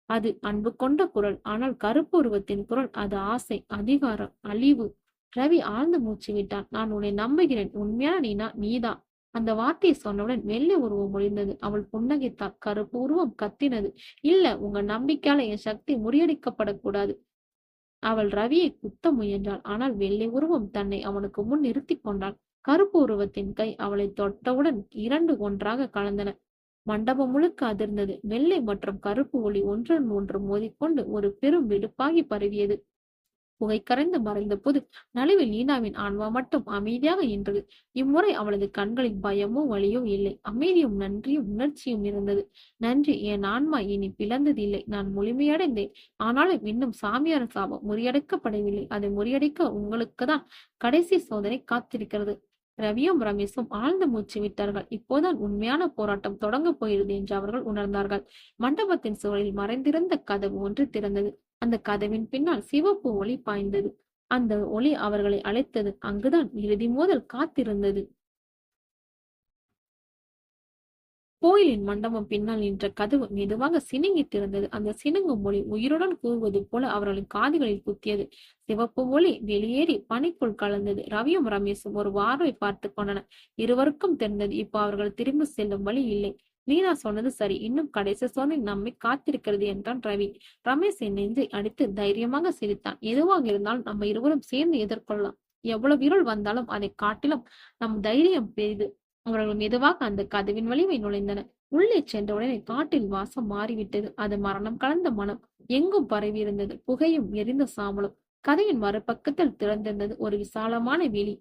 அது அன்பு கொண்ட குரல். ஆனால் கருப்பு உருவத்தின் குரல் அது ஆசை, அதிகாரம், அழிவு. ரவி ஆழ்ந்து மூச்சு விட்டான். நான் உன்னை நம்புகிறேன். உண்மையான நீனா நீதான். அந்த வார்த்தையை சொன்னவுடன் வெள்ளை உருவம் ஒளிர்ந்தது. அவள் புன்னகைத்தாள். கருப்பு உருவம் கத்தினது. இல்ல, உங்க நம்பிக்கையால என் சக்தி முறியடிக்கப்படக்கூடாது. அவள் ரவியை குத்த முயன்றாள். ஆனால் வெள்ளை உருவம் தன்னை அவனுக்கு முன் நிறுத்தி கொண்டாள். கருப்பு உருவத்தின் கை அவளை தொட்டவுடன் இரண்டு ஒன்றாக கலந்தன. மண்டபம் முழுக்க அதிர்ந்தது. வெள்ளை மற்றும் கருப்பு ஒளி ஒன்றன் ஒன்று மோதிக்கொண்டு ஒரு பெரும் வெடுப்பாகி பரவியது. புகை கரைந்து மறைந்த போது நடுவில் நீனாவின் ஆன்மா மட்டும் அமைதியாக நின்றது. இம்முறை அவளது கண்களில் பயமோ வலியோ இல்லை. அமைதியும் நன்றியும் உணர்ச்சியும் இருந்தது. நன்றி, என் ஆன்மா இனி பிளந்ததில்லை. நான் முழுமையடைந்தேன். ஆனாலும் இன்னும் சாமியார் சாபம் முறியடைக்கப்படவில்லை. அதை முறியடிக்க உங்களுக்குதான் கடைசி சோதனை காத்திருக்கிறது. ரவியும் ரமேஷும் ஆழ்ந்த மூச்சு விட்டார்கள். இப்போதான் உண்மையான போராட்டம் தொடங்கப் போகிறது என்று அவர்கள் உணர்ந்தார்கள். மண்டபத்தின் சுவரில் மறைந்திருந்த கதவு ஒன்று திறந்தது. அந்த கதவின் பின்னால் சிவப்பு ஒளி பாய்ந்தது. அந்த ஒளி அவர்களை அழைத்தது. அங்குதான் இறுதி மோதல் காத்திருந்தது. கோயிலின் மண்டபம் பின்னால் நின்ற கதவு மெதுவாக சினுங்கி திறந்தது. அந்த சினுங்கும் ஒளி உயிருடன் கூறுவது போல அவர்களின் காதுகளில் குத்தியது. சிவப்பு ஒளி வெளியேறி பனிக்குள் கலந்தது. ரவியும் ரமேஷும் ஒரு பார்வை பார்த்து கொண்டனர். இருவருக்கும் தெரிந்தது, இப்போ அவர்கள் திரும்பி செல்லும் வழி இல்லை. மீனா சொன்னது சரி, இன்னும் கடைசி சோதனை நம்மை காத்திருக்கிறது என்றான் ரவி. ரமேஷ் என் நெஞ்சை அடித்து தைரியமாக சிரித்தான். எதுவாக இருந்தாலும் நம்ம இருவரும் சேர்ந்து எதிர்கொள்ளலாம். எவ்வளவு இருள் வந்தாலும் அதை காட்டிலும் நம் தைரியம் பெரிது. அவர்கள் மெதுவாக அந்த கதவின் வழியை நுழைந்தனர். உள்ளே சென்றவுடனே காட்டில் வாசம் மாறிவிட்டது. அது மரணம் கலந்த மனம் எங்கும் பரவி இருந்தது. புகையும் எரிந்த சாம்பலும். கதவின் மறுபக்கத்தில் திறந்திருந்தது ஒரு விசாலமான வெளி.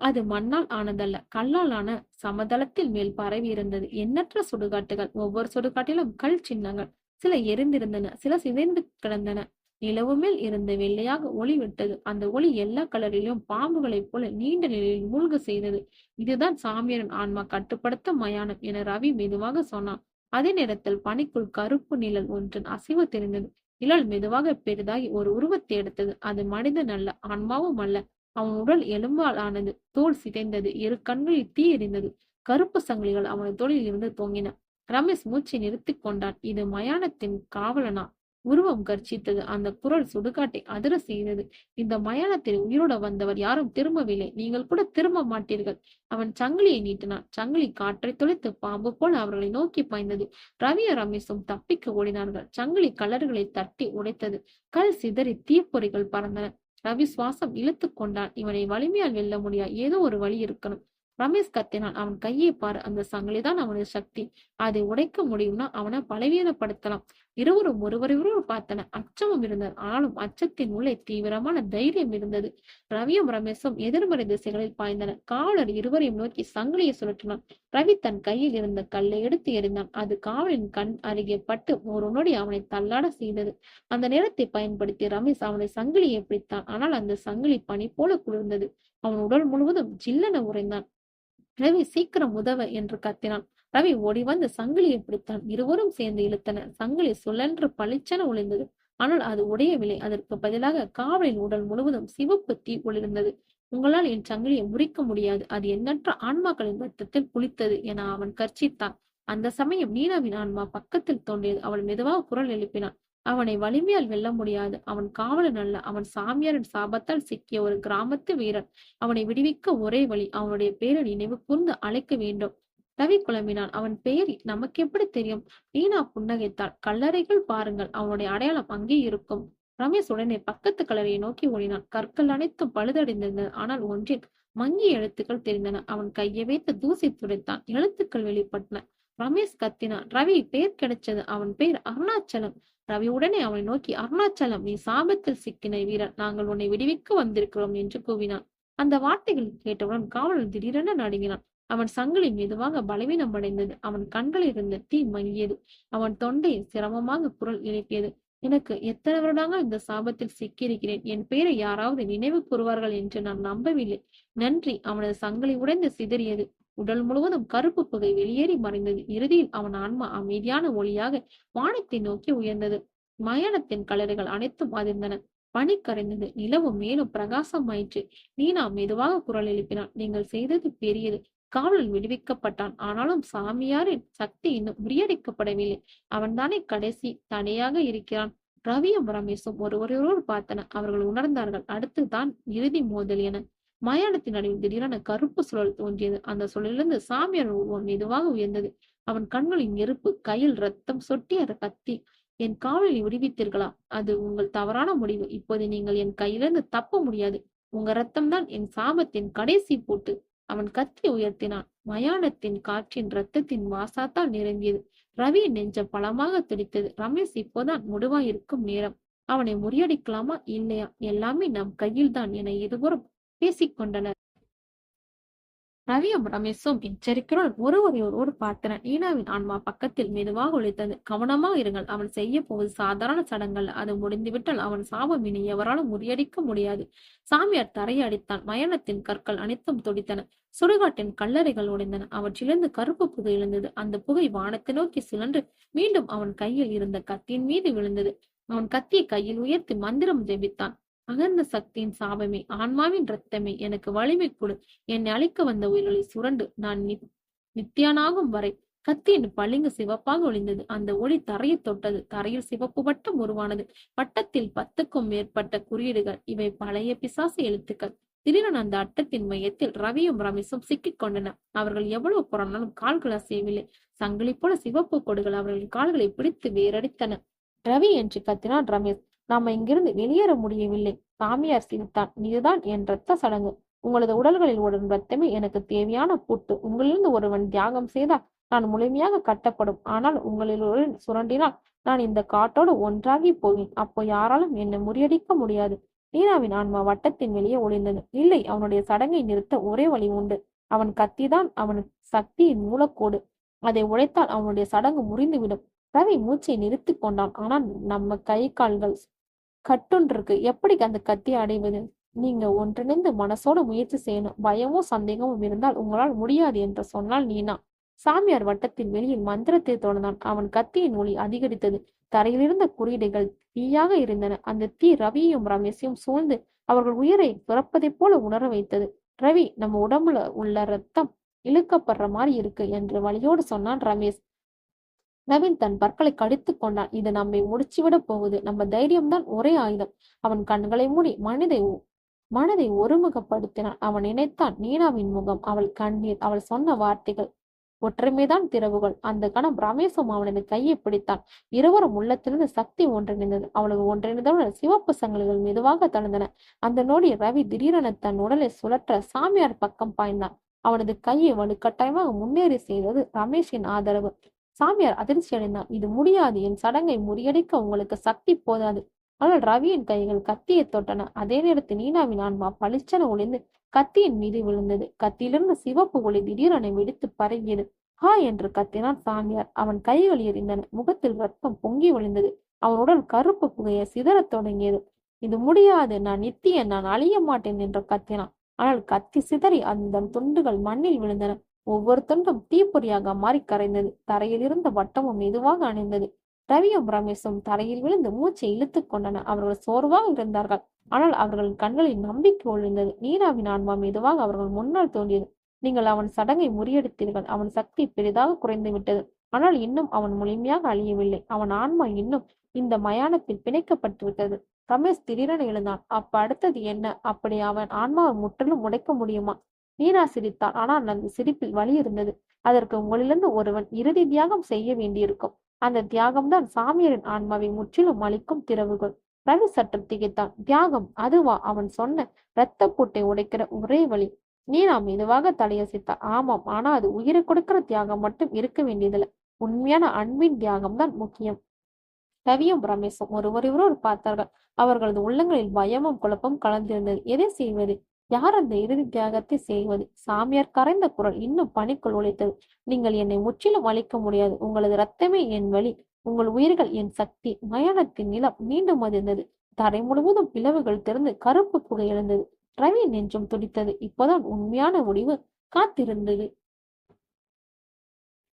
அது மண்ணால் ஆனதல்ல, கல்லால் ஆன சமதளத்தில் மேல் பரவி இருந்தது எண்ணற்ற சுடுகாட்டுகள். ஒவ்வொரு சுடுகாட்டிலும் கல் சின்னங்கள். சில எரிந்திருந்தன, சில சிதைந்து கிடந்தன. நிலவு மேல் இருந்த வெள்ளையாக ஒளி விட்டது. அந்த ஒளி எல்லா கலரிலும் பாம்புகளைப் போல நீண்ட நிலையில் மூழ்க செய்தது. இதுதான் சாமியாரின் ஆன்மா கட்டுப்படுத்த மயானம் என ரவி மெதுவாக சொன்னான். அதே நேரத்தில் பனிக்குள் கருப்பு நிழல் ஒன்றின் அசைவு தெரிந்தது. நிழல் மெதுவாக பெரிதாகி ஒரு உருவத்தை எடுத்தது. அது மனிதன் அல்ல, ஆன்மாவும் அல்ல. அவன் உடல் எலும்பால் ஆனது. தோல் சிதைந்தது. இரு கண்களில் தீ எரிந்தது. கருப்பு சங்கிலிகள் அவனது தோளில் இருந்து தொங்கின. ரமேஷ் மூச்சை நிறுத்திக் கொண்டான். இது மயானத்தின் காவலனா? உருவம் கர்ஜித்தது. அந்த குரல் சுடுகாட்டை அதிர செய்தது. இந்த மயானத்தில் உயிரோட வந்தவர் யாரும் திரும்பவில்லை. நீங்கள் கூட திரும்ப மாட்டீர்கள். அவன் சங்கிலியை நீட்டினான். சங்கிலி காற்றை துளைத்து பாம்பு போல அவர்களை நோக்கி பாய்ந்தது. ரவியும் ரமேஷும் தப்பிக்க ஓடினார்கள். சங்கிலி கலர்களை தட்டி உடைத்தது. கல் சிதறி தீப்பொறிகள் பறந்தன. ரவி சுவாசம் இழுத்து கொண்டான். இவனை வலிமையால் வெல்ல முடியாது. ஏதோ ஒரு வழி இருக்கணும். ரமேஷ் கத்தினான். அவன் கையை பாரு. அந்த சங்கிலிதான் அவனது சக்தி. அதை உடைக்க முடியும்னா அவனை பலவீனப்படுத்தலாம். இருவரும் ஒருவரையொருவர் பார்த்தன. அச்சமும் இருந்தது. ஆனாலும் அச்சத்தின் உள்ளே தீவிரமான தைரியம் இருந்தது. ரவியும் ரமேஷும் எதிர்மறை திசைகளில் பாய்ந்தனர். காவலர் இருவரையும் நோக்கி சங்கிலியை சுழற்றினான். ரவி தன் கையில் இருந்த கல்லை எடுத்து எறிந்தான். அது காவலின் கண் அருகே பட்டு ஒரு நொடி அவனை தள்ளாட செய்தது. அந்த நேரத்தை பயன்படுத்தி ரமேஷ் அவனை சங்கிலியை பிடித்தான். ஆனால் அந்த சங்கிலி பனி போல குளிர்ந்தது. அவன் உடல் முழுவதும் ஜில்லென உறைந்தான். ரவி சீக்கிரம் உதவ என்று கத்தினான். ரவி ஓடி வந்து சங்கிலியை பிடித்தான். இருவரும் சேர்ந்து இழுத்தனர். சங்கிலி சுழன்று பளிச்சென ஒளிர்ந்தது. ஆனால் அது உடையவில்லை. அதற்கு பதிலாக காவலின் உடல் முழுவதும் சிவப்பு தீ ஒளிர்ந்தது. உங்களால் என் சங்கிலியை முறிக்க முடியாது. அது எண்ணற்ற ஆன்மாக்களின் ரத்தத்தில் குளித்தது என அவன் கர்ச்சித்தான். அந்த சமயம் மீனாவின் ஆன்மா பக்கத்தில் தோன்றியது. அவள் மெதுவாக குரல் எழுப்பினான். அவனை வலிமையால் வெல்ல முடியாது. அவன் காவலன் அல்ல. அவன் சாமியாரின் சாபத்தால் சிக்கிய ஒரு கிராமத்து வீரன். அவனை விடுவிக்க ஒரே வழி அவனுடைய பெயரை நினைவு கூர்ந்து அழைக்க வேண்டும். ரவி குழம்பினான். அவன் பெயர் நமக்கு எப்படி தெரியும்? மீனா புன்னகைத்தாள். கல்லறைகள் பாருங்கள், அவனுடைய அடையாளம் அங்கே இருக்கும். ரமேஷ் உடனே பக்கத்து கல்லறையை நோக்கி ஓடினான். கற்கள் அனைத்தும் பழுதடைந்திருந்தன. ஆனால் ஒன்றில் மங்கிய எழுத்துக்கள் தெரிந்தன. அவன் கையை வைத்து தூசி துடைத்தான். எழுத்துக்கள் வெளிப்பட்டன. ரமேஷ் கத்தினான். ரவி, பெயர் கிடைச்சது. அவன் பெயர் அருணாச்சலம். ரவி உடனே அவனை நோக்கி, அருணாச்சலம், நீ சாபத்தில் சிக்கின வீரர். நாங்கள் உன்னை விடுவிக்க வந்திருக்கிறோம் என்று கூவினான். அந்த வார்த்தைகள் கேட்டவுடன் காவலன் திடீரென நடுங்கினான். அவன் சங்கிலி மெதுவாக பலவீனம் அடைந்தது. அவன் கண்களில் இருந்த தீ மங்கியது. அவன் தொண்டை சிரமமாக குரல் எழுப்பியது. எனக்கு எத்தனை வருடங்கள் இந்த சாபத்தில் சிக்கியிருக்கிறேன். என் பெயரை யாராவது நினைவு கூறுவார்கள் என்று நான் நம்பவில்லை. நன்றி. அவனது சங்கிலி உடைந்து சிதறியது. உடல் முழுவதும் கருப்பு புகை வெளியேறி மறைந்தது. இறுதியில் அவன் ஆன்மா அமைதியான ஒளியாக வானத்தை நோக்கி உயர்ந்தது. மயானத்தின் கலர்கள் அனைத்தும் அதிர்ந்தன. பனி கரைந்தது. நிலவு மேலும் பிரகாசமாயிற்று. நீனா மெதுவாக குரல் எழுப்பினான். நீங்கள் செய்தது பெரியது. காவலன் விடுவிக்கப்பட்டான். ஆனாலும் சாமியாரின் சக்தி இன்னும் முறியடிக்கப்படவில்லை. அவன்தானே கடைசி தடையாக இருக்கிறான். ரவியும் ரமேஷும் ஒருவரையொருவர் பார்த்தனர். அவர்கள் உணர்ந்தார்கள், அடுத்துதான் இறுதி மோதல் என. மயானத்தின் நடுவில் திடீரென கருப்பு சுழல் தோன்றியது. அந்த சுழலிலிருந்து சாமியார் உருவம் மெதுவாக உயர்ந்தது. அவன் கண்களின் நெருப்பு, கையில் ரத்தம் சொட்டிய கத்தி. என் காவலை விடுவித்தீர்களா? அது உங்கள் தவறான முடிவு. இப்போது நீங்கள் என் கையிலிருந்து தப்ப முடியாது. உங்க ரத்தம் தான் என் சாபத்தின் கடைசி பூட்டு. அவன் கத்தி உயர்த்தினான். மயானத்தின் காற்றின் ரத்தத்தின் வாசத்தால் நிரம்பியது. ரவியின் நெஞ்சம் பலமாக துடித்தது. ரமேஷ் இப்போதான் முடிவாயிருக்கும் நேரம். அவனை முறியடிக்கலாமா இல்லையா? எல்லாமே நம் கையில்தான் என இருவரும் பேசிக்கொண்டனர். ரவியும் ரமேஷும் எச்சரிக்கையுடன் ஒருவரை ஒருவர் பார்த்தனர். ஈனாவின் ஆன்மா பக்கத்தில் மெதுவாக ஒலித்தது. கவனமாக இருங்கள். அவன் செய்ய போவது சாதாரண சடங்கல்ல. அது முடிந்துவிட்டால் அவன் சாபம் இனி எவராலும் முறியடிக்க முடியாது. சாமியார் தரையை அடித்தான். மயானத்தின் கற்கள் அனைத்தும் துடித்தன. சுடுகாட்டின் கல்லறைகள் உடைந்தன. அவற்றிலிருந்து கருப்பு புகை எழுந்தது. அந்த புகை வானத்தை நோக்கி சுழன்று மீண்டும் அவன் கையில் இருந்த கத்தியின் மீது விழுந்தது. அவன் கத்தியை கையில் உயர்த்தி மந்திரம் ஜெபித்தான். அகர்ந்த சக்தியின் சாபமே, ஆன்மாவின் ரத்தமே, எனக்கு வலிமை கொடு. என்னை அழிக்க வந்த உயிர்களை சுரண்டு நான் நித்தியானாகும் வரை. கத்தியின் பளிங்கு சிவப்பாக ஒளிந்தது. அந்த ஒளி தரையை தொட்டது. தரையில் சிவப்பு வட்டம் உருவானது. வட்டத்தில் 10க்கும் மேற்பட்ட குறியீடுகள். இவை பழைய பிசாசு எழுத்துக்கள். திடீரென அந்த அட்டத்தின் மையத்தில் ரவியும் ரமேஷும் சிக்கிக் கொண்டனர். அவர்கள் எவ்வளவு புறனாலும் கால்கள் அசையவில்லை. சங்கிலி போல சிவப்பு கோடுகள் அவர்களின் கால்களை பிடித்து வேரடித்தன. ரவி என்று கத்தினான் ரமேஷ். நாம இங்கிருந்து வெளியேற முடியவில்லை. சாமியார் சிரித்தான். இதுதான் என் இரத்த சடங்கு. உங்களது உடல்களில் ஓடும் ரத்தமே எனக்கு தேவையான பூட்டு. உங்களிலிருந்து ஒருவன் தியாகம் செய்தால் நான் முழுமையாக கட்டப்படும். ஆனால் உங்களில் ஒரு சுரண்டினால் நான் இந்த காட்டோடு ஒன்றாகி போவேன். அப்போ யாராலும் என்னை முறியடிக்க முடியாது. நீனாவின் ஆன்மா வட்டத்தின் வெளியே ஒளிந்தது. இல்லை, அவனுடைய சடங்கை நிறுத்த ஒரே வழி உண்டு. அவன் கத்திதான் அவன் சக்தியின் மூலக்கோடு. அதை உடைத்தால் அவனுடைய சடங்கு முறிந்துவிடும். ரவி மூச்சை நிறுத்தி கொண்டான். ஆனால் நம்ம கை கால்கள் கட்டுன்றிருக்கு. எப்படி அந்த கத்தியை அடைவது? நீங்க ஒன்றிணைந்து மனசோட முயற்சி செய்யணும். பயமும் சந்தேகமும் இருந்தால் உங்களால் முடியாது என்று சொன்னால் நீனா. சாமியார் வட்டத்தின் வெளியில் மந்திரத்தை தொடர்ந்தான். அவன் கத்தியின் ஒளி அதிகரித்தது. தரையிலிருந்த குறியீடுகள் தீயாக இருந்தன. அந்த தீ ரவியையும் ரமேஷையும் சூழ்ந்து அவர்கள் உயிரை துறப்பதைப் போல உணர வைத்தது. ரவி, நம்ம உடம்புல உள்ள ரத்தம் இழுக்கப்படுற மாதிரி இருக்கு என்று வலியோடு சொன்னான் ரமேஷ். நவீன் தன் பற்களை கடித்துக் கொண்டான். இது நம்மை முடிச்சுவிட போகுது. நம்ம தைரியம்தான் ஒரே ஆயுதம். அவன் கண்களை மூடி மனதை ஒருமுகப்படுத்தினான். அவன் நினைத்தான் நீனாவின் முகம், அவள் கண்ணீர், அவள் சொன்ன வார்த்தைகள். ஒற்றுமைதான் திறவுகள். அந்த கணம் ரமேஷும் அவனது கையை பிடித்தான். இருவரும் உள்ளத்திலிருந்து சக்தி ஒன்றிணைந்தது. அவளுக்கு ஒன்றிணைந்தவுடன் சிவப்பு சங்கிலிகள் மெதுவாக தளர்ந்தன. அந்த நொடி ரவி திடீரென தன் உடலை சுழற்ற சாமியார் பக்கம் பாய்ந்தான். அவனது கையை வலுக்கட்டாயமாக முன்னேறி செய்தது ரமேஷின் ஆதரவு. சாமியார் அதிர்ச்சி அடைந்தான். இது முடியாது. என் சடங்கை முறியடிக்க உங்களுக்கு சக்தி போதாது. ஆனால் ரவியின் கைகள் கத்தியை தொட்டன. அதே நேரத்தில் நீனாவின் ஆன்மா பளிச்சென ஒளிந்து கத்தியின் மீது விழுந்தது. கத்தியிலிருந்து சிவப்பு ஒளி திடீரென வெடித்து பரவியது. ஹா என்று கத்தினான் சாமியார். அவன் கைகள் எரிந்தன. முகத்தில் ரத்தம் பொங்கி வழிந்தது. அவன் உடல் கருப்பு புகைய சிதறத் தொடங்கியது. இது முடியாது, நான் நித்தியன், நான் அழிய மாட்டேன் என்று கத்தினான். ஆனால் கத்தி சிதறி அந்த துண்டுகள் மண்ணில் விழுந்தன. ஒவ்வொரு துண்டும் தீப்பொறியாக மாறி கரைந்தது. தரையில் இருந்த வட்டமும் மெதுவாக அணைந்தது. ரவியும் ரமேஷும் தரையில் விழுந்து மூச்சை இழுத்துக் கொண்டனர். அவர்கள் சோர்வாக இருந்தார்கள். ஆனால் அவர்களின் கண்களில் நம்பிக்கை ஒளிர்ந்தது. நீனாவின் ஆன்மா மெதுவாக அவர்கள் முன்னால் தோன்றியது. நீங்கள் அவன் சடங்கை முறியடித்தீர்கள். அவன் சக்தி பெரிதாக குறைந்து விட்டது. ஆனால் இன்னும் அவன் முழுமையாக அழியவில்லை. அவன் ஆன்மா இன்னும் இந்த மயானத்தில் பிணைக்கப்பட்டு விட்டது. ரமேஷ் திடீரென எழுந்தான். அப்ப அடுத்தது என்ன? அப்படி அவன் ஆன்மாவை முற்றிலும் உடைக்க முடியுமா? நீனா சிரித்தாள். ஆனால் அந்த சிரிப்பில் வலி இருந்தது. அதற்கு உங்களிலிருந்து ஒருவன் இறுதி தியாகம் செய்ய வேண்டியிருக்கும். அந்த தியாகம்தான் சாமியாரின் ஆன்மாவை முற்றிலும் அளிக்கும் திறவுகள். ரவி சற்று திகைத்தான். தியாகம், அதுவா? அவன் சொன்ன இரத்த பூட்டை உடைக்கிற ஒரே வழி. நீனா மெதுவாக தலையசைத்தாள். ஆமாம், ஆனா அது உயிரை கொடுக்கிற தியாகம் மட்டும் இருக்க வேண்டியதில்லை. உண்மையான அன்பின் தியாகம் தான் முக்கியம். ரவியும் ரமேஷும் ஒருவரையொருவர் பார்த்தார்கள். அவர்களது உள்ளங்களில் பயமும் குழப்பம் கலந்திருந்தது. எதை செய்வது? யார் அந்த இறுதி தியாகத்தை செய்வது? சாமியார் கரைந்த குரல் இன்னும் பனிக்குள் உழைத்தது. நீங்கள் என்னை முற்றிலும் அழிக்க முடியாது. உங்களது ரத்தமே என் வழி, உங்கள் உயிர்கள் என் சக்தி. மயானத்தின் நிலம் மீண்டும் அதிர்ந்தது. தரை முழுவதும் பிளவுகள் திறந்து கருப்பு புகை எழுந்தது. ரவி நெஞ்சம் துடித்தது. இப்போதான் உண்மையான முடிவு காத்திருந்தது.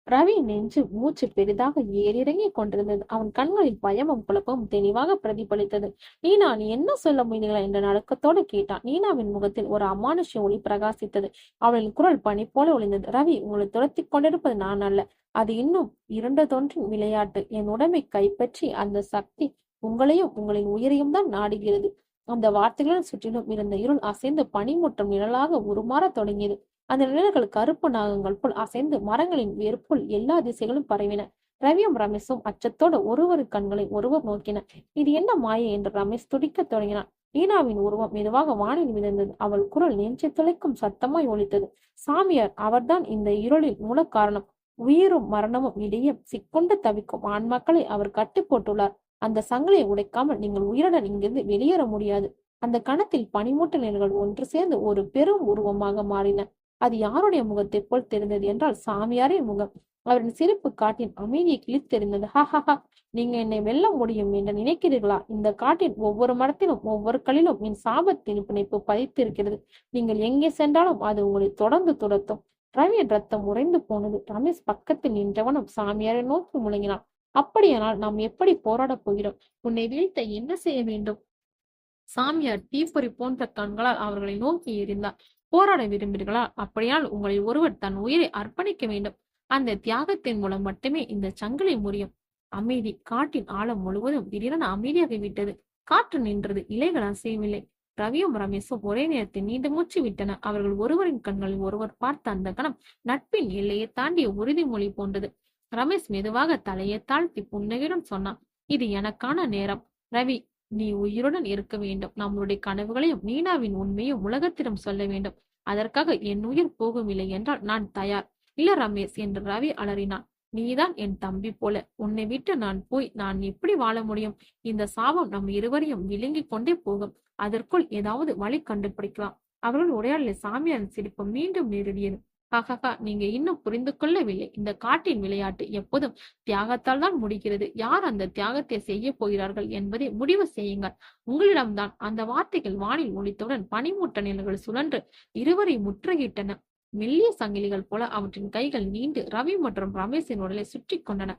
ரவி நெஞ்சு மூச்சு பெரிதாக ஏறிறங்கிக் கொண்டிருந்தது. அவன் கண்களில் பயமும் குழப்பமும் தெளிவாக பிரதிபலித்தது. நீனா, நீ என்ன சொல்ல முயல்கிறாய் என்ற நடுக்கத்தோடு கேட்டான். நீனாவின் முகத்தில் ஒரு அமானுஷ்ய ஒளி பிரகாசித்தது. அவளின் குரல் பனி போல ஒளிந்தது. ரவி, உங்களை துரத்தி கொண்டிருப்பது நான் அல்ல. அது இன்னும் இரண்டதொன்றின் விளையாட்டு. என் உடம்பை கைப்பற்றி அந்த சக்தி உங்களையும் உங்களின் உயிரையும் தான் நாடுகிறது. அந்த வார்த்தைகளுடன் சுற்றிலும் இருந்த இருள் அசைந்து பனிமூட்டம் நிழலாக உருமாறத் தொடங்கியது. அந்த நிழல்கள் கருப்பு நாகங்கள் போல் அசைந்து மரங்களின் வேர்ப்புள் எல்லா திசைகளும் பரவின. ரவியும் ரமேஷும் அச்சத்தோடு ஒருவர் கண்களை ஒருவர் நோக்கின. இது என்ன மாயை என்று ரமேஷ் துடிக்கத் தொடங்கினான். ஈனாவின் உருவம் மெதுவாக வானில் மிதந்தது. அவள் குரல் நெஞ்சை துளைக்கும் சத்தமாய் ஒலித்தது. சாமியார், அவர்தான் இந்த இருளில் மூல காரணம். உயிரும் மரணமும் இடையே சிக்கொண்டு தவிக்கும் ஆன்மாக்களை அவர் கட்டி போட்டுள்ளார். அந்த சங்கிலியை உடைக்காமல் நீங்கள் உயிருடன் இங்கிருந்து வெளியேற முடியாது. அந்த கணத்தில் பனிமூட்ட நிழல்கள் ஒன்று சேர்ந்து ஒரு பெரும் உருவமாக மாறின. அது யாருடைய முகத்தை போல் தெரிந்தது என்றால் சாமியாரின் முகம். அவரின் சிரிப்பு காட்டின் அமைதியை கிழித்தெறிந்தது. ஹஹஹா, நீங்க என்னை வெல்ல முடியும் என்று நினைக்கிறீர்களா? இந்த காட்டின் ஒவ்வொரு மரத்திலும் ஒவ்வொரு கல்லிலும் என் சாபத்தின் பிணைப்பு பதித்திருக்கிறது. நீங்கள் எங்கே சென்றாலும் அது உங்களை தொடர்ந்து துரத்தும். ரவியின் ரத்தம் உறைந்து போனது. ரமேஷ் பக்கத்தில் நின்றவனும் சாமியாரை நோக்கி முழங்கினான். அப்படியானால் நாம் எப்படி போராடப் போகிறோம்? உன்னை வீழ்த்த என்ன செய்ய வேண்டும்? சாமியார் தீப்பொறி போன்ற கண்களால் அவர்களை நோக்கி எறிந்தார். போராட விரும்புகிறீர்களா? அப்படியால் உங்களில் ஒருவர் தன் உயிரை அர்ப்பணிக்க வேண்டும். அந்த தியாகத்தின் மூலம் மட்டுமே இந்த சங்கிலி முறியும். அமைதி. காட்டின் ஆழம் முழுவதும் திடீரென அமைதியாகி விட்டது. காற்று நின்றது. இலைகள் அசையவில்லை. ரவியும் ரமேஷும் ஒரே நேரத்தில் நீண்டு மூச்சு விட்டனர். அவர்கள் ஒருவரின் கண்களில் ஒருவர் பார்த்த அந்த கணம் நட்பின் எல்லையை தாண்டிய உறுதிமொழி போன்றது. ரமேஷ் மெதுவாக தலையை தாழ்த்தி புன்னகையுடன் சொன்னான், இது எனக்கான நேரம். ரவி, நீ உயிருடன் இருக்க வேண்டும். நம்மளுடைய கனவுகளையும் நீனாவின் உண்மையும் உலகத்திடம் சொல்ல வேண்டும். அதற்காக என் உயிர் போகும் இல்லை என்றால் நான் தயார். இல்ல ரமேஷ் என்று ரவி அலறினான். நீதான் என் தம்பி போல. உன்னை விட்டு நான் போய் நான் எப்படி வாழ முடியும்? இந்த சாபம் நம் இருவரையும் விழுங்கிக் கொண்டே போகும். அதற்குள் ஏதாவது வழி கண்டுபிடிக்கலாம். அவர்கள் உரையாடலை சாமியாரின் சிரிப்பு மீண்டும் நேரிடியது. ஹஹஹா, நீங்க இன்னும் புரிந்து கொள்ளவில்லை. இந்த காட்டின் விளையாட்டு எப்போதும் தியாகத்தால் தான் முடிகிறது. யார் அந்த தியாகத்தை செய்ய போகிறார்கள் என்பதை முடிவு செய்யுங்கள். உங்களிடம்தான். அந்த வார்த்தைகள் வானில் ஒலித்தவுடன் பனிமூட்ட நிலங்கள் சுழன்று இருவரை முற்றுகிட்டன. மெல்லிய சங்கிலிகள் போல அவற்றின் கைகள் நீண்டு ரவி மற்றும் ரமேஷின் உடலை சுற்றி கொண்டன.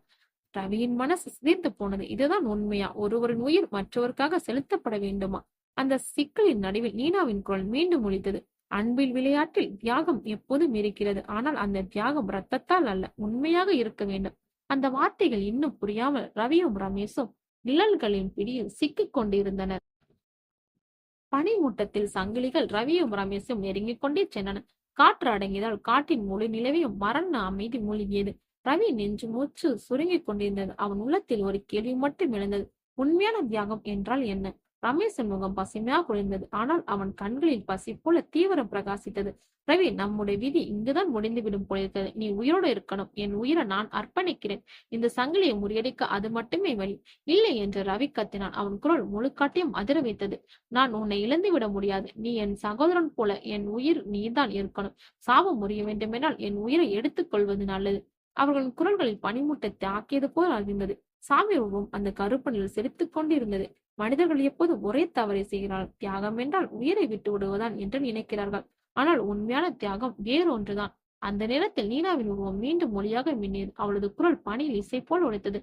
ரவியின் மனசு சிதைந்து போனது. இதுதான் உண்மையா? ஒருவரின் உயிர் மற்றவருக்காக செலுத்தப்பட வேண்டுமா? அந்த சிக்கலின் நடுவில் நீனாவின் குரல் மீண்டும் ஒலித்தது. அன்பில் விளையாட்டில் தியாகம் எப்போதும் இருக்கிறது. ஆனால் அந்த தியாகம் ரத்தத்தால் அல்ல, உண்மையாக இருக்க வேண்டும். அந்த வார்த்தைகள் இன்னும் புரியாமல் ரவியும் ரமேஷும் நிழல்களின் பிடியில் சிக்கிக் கொண்டிருந்தனர். பனிமூட்டத்தில் சங்கிலிகள் ரவியும் ரமேஷும் நெருங்கிக் கொண்டே சென்றன. காற்று அடங்கியதால் காட்டின் முழு நிலவையும் மரண அமைதி மூழ்கியது. ரவி நெஞ்சு மூச்சு சுருங்கிக் கொண்டிருந்தது. அவன் உள்ளத்தில் ஒரு கேள்வி மட்டும் எழுந்தது. உண்மையான தியாகம் என்றால் என்ன? ரமேஷின் முகம் பசுமையாக குளிர்ந்தது. ஆனால் அவன் கண்களில் பசி போல தீவிரம் பிரகாசித்தது. ரவி, நம்முடைய விதி இங்குதான் முடிந்துவிடும் போலிருக்கிறது. நீ உயிரோடு இருக்கணும். என் உயிரை நான் அர்ப்பணிக்கிறேன். இந்த சங்கிலியை முறியடிக்க அது மட்டுமே வழி. இல்லை என்று ரவி கத்தினான். அவன் குரல் முழுக்காட்டையும் அதிர வைத்தது. நான் உன்னை இழந்து விட முடியாது. நீ என் சகோதரன் போல. என் உயிர் நீதான் இருக்கணும். சாபம் முறிய வேண்டுமென்றால் என் உயிரை எடுத்துக் கொள்வது நல்லது. அவர்களின் குரல்களில் பனிமூட்டத்தை ஆக்கியது போல் அறிந்தது. சாமி உருவம் அந்த கருப்பனில் சிரித்துக் கொண்டிருந்தது. மனிதர்கள் எப்போதும் ஒரே தவறை செய்கிறார்கள். தியாகம் என்றால் உயிரை விட்டு விடுவதான் என்று நினைக்கிறார்கள். ஆனால் உண்மையான தியாகம் வேறொன்றுதான். அந்த நேரத்தில் நீனாவின் உருவம் மீண்டும் மொழியாக மின்னியது. அவளது குரல் பனியில் இசை போல் உடைத்தது.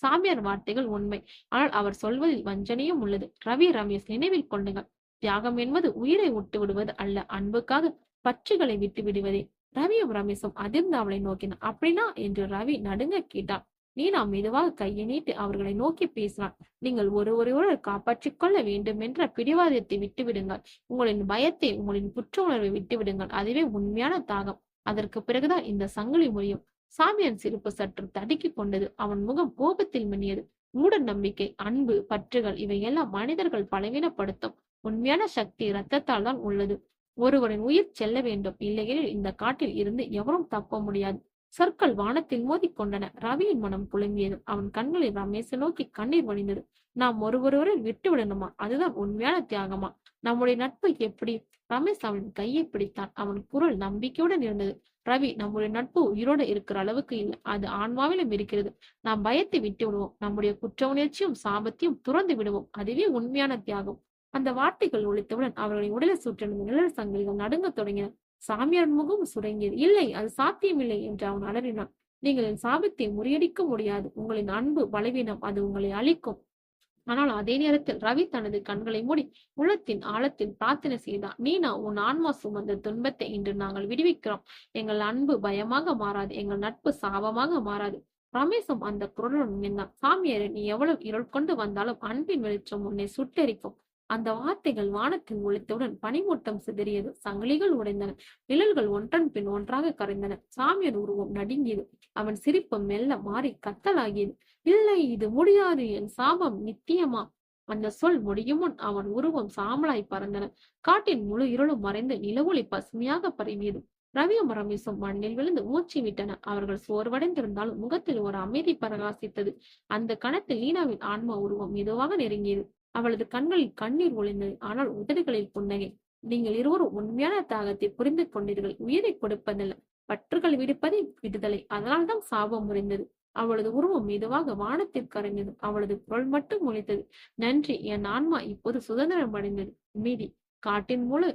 சாமியார் வார்த்தைகள் உண்மை. ஆனால் அவர் சொல்வதில் வஞ்சனையும் உள்ளது. ரவி, ரமேஷ், நினைவில் கொள்ளுங்கள். தியாகம் என்பது உயிரை விட்டு விடுவது அல்ல, அன்புக்காக பற்றுகளை விட்டு விடுவதே. ரவியும் ரமேஷும் அதிர்ந்து அவளை நோக்கினார். அப்படின்னா என்று ரவி நடுங்க கேட்டான். நீனா மெதுவாக கையை நீட்டி அவர்களை நோக்கி பேசினான். நீங்கள் ஒருவரையொருவர் காப்பாற்றிக் கொள்ள வேண்டும் என்ற பிடிவாதத்தை விட்டுவிடுங்கள். உங்களின் பயத்தை, உங்களின் குற்ற உணர்வை விட்டுவிடுங்கள். அதுவே உண்மையான தாகம். அதற்கு பிறகுதான் இந்த சங்கிலி முறியும். சாமியான் சிரிப்பு சற்று தடுக்கிக் கொண்டது. அவன் முகம் கோபத்தில் மின்னியது. மூட நம்பிக்கை, அன்பு, பற்றுகள் இவையெல்லாம் மனிதர்கள் பலவீனப்படுத்தும். உண்மையான சக்தி இரத்தத்தால் தான் உள்ளது. ஒருவரின் உயிர் செல்ல வேண்டும். இல்லையெனில் இந்த காட்டில் இருந்து எவரும் தப்ப முடியாது. சொற்கள் வானத்தில் மோதிக் கொண்டன. ரவியின் மனம் குழம்பியது. அவன் கண்களில் ரமேஷை நோக்கி கண்ணீர் வழிந்தது. நாம் ஒருவரை விட்டு விடணுமா? அதுதான் உண்மையான தியாகமா? நம்முடைய நட்பு எப்படி? ரமேஷ் அவன் கையை பிடித்தான். அவன் குரல் நம்பிக்கையுடன் இருந்தது. ரவி, நம்முடைய நட்பு உயிரோடு இருக்கிற அளவுக்கு இல்லை. அது ஆன்மாவிலும் இருக்கிறது. நாம் பயத்தை விட்டு விடுவோம். நம்முடைய குற்ற உணர்ச்சியும் சாபத்தையும் துறந்து விடுவோம். அதுவே உண்மையான தியாகம். அந்த வார்த்தைகள் ஒலித்தவுடன் அவர்களின் உடலை சுற்றின நிழல் சங்கிலிகள் நடுங்கத் தொடங்கின. சாமியார் முகம் சுருங்கியது. இல்லை, அது சாத்தியமில்லை என்று அவன் அலறினான். நீங்கள் என் சாபத்தை முறியடிக்க முடியாது. உங்களின் அன்பு பலவீனம், அது உங்களை அழிக்கும். ஆனால் அதே நேரத்தில் ரவி தனது கண்களை மூடி உள்ளத்தின் ஆழத்தில் பிரார்த்தனை செய்தான். நீனா, உன் ஆன்மா சுமந்த துன்பத்தை இன்று நாங்கள் விடுவிக்கிறோம். எங்கள் அன்பு பயமாக மாறாது. எங்கள் நட்பு சாபமாக மாறாது. ரமேஷும் அந்த குரலுடன் நின்றான். சாமியாரே, நீ எவ்வளவு இருள் கொண்டு வந்தாலும் அன்பின் வெளிச்சம் உன்னை சுட்டெரிக்கும். அந்த வார்த்தைகள் வானத்தில் ஒலித்தவுடன் பனிமூட்டம் சிதறியது. சங்கிலிகள் உடைந்தன. நிழல்கள் ஒன்றன் பின் ஒன்றாக கரைந்தன. சாமியார் உருவம் நடுங்கியது. அவன் சிரிப்பு மெல்ல மாறி கத்தலாகியது. இல்லை, இது முடியாது. என் சாபம் நித்தியமா? அந்த சொல் முடியும் முன் அவன் உருவம் சாம்பலாய் பறந்தன. காட்டின் முழு இருளும் மறைந்து நிலவொளி பசுமையாக பரவியது. ரவியும் ரமேஷும் மண்ணில் விழுந்து மூச்சு விட்டன. அவர்கள் சோர்வடைந்திருந்தாலும் முகத்தில் ஒரு அமைதி பிரகாசித்தது. அந்த கணத்தில் லீனாவின் ஆன்மா உருவம் மெதுவாக நெருங்கியது. அவளது கண்களில் கண்ணீர் ஒளிந்தது. ஆனால் உதடுகளில் புன்னகை. நீங்கள் இருவரும் உண்மையான தியாகத்தை புரிந்து கொண்டீர்கள். உயிரை கொடுப்பதில்லை, பற்றுகள் விடுப்பதே விடுதலை. அதனால்தான் சாபம் முறிந்தது. அவளது உருவம் மெதுவாக வானத்திற்கு கரைந்தது. அவளது குரல் மட்டும் ஒலித்தது. நன்றி, என் ஆன்மா இப்போது சுதந்திரம் அடைந்தது. மீதி. காட்டின் முழு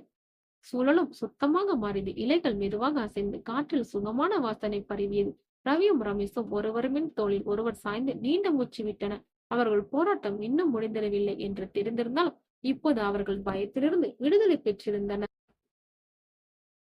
சூழலும் சுத்தமாக மாறியது. இலைகள் மெதுவாக அசைந்து காற்றில் சுகமான வாசனை பரவியது. ரவியும் ரமேஷும் ஒருவரின் தோளில் ஒருவர் சாய்ந்து நீண்ட மூச்சு விட்டனர். அவர்கள் போராட்டம் இன்னும் முடிந்திடவில்லை என்று தெரிந்திருந்தாலும் இப்போது அவர்கள் பயத்திலிருந்து விடுதலை பெற்றிருந்தனர்.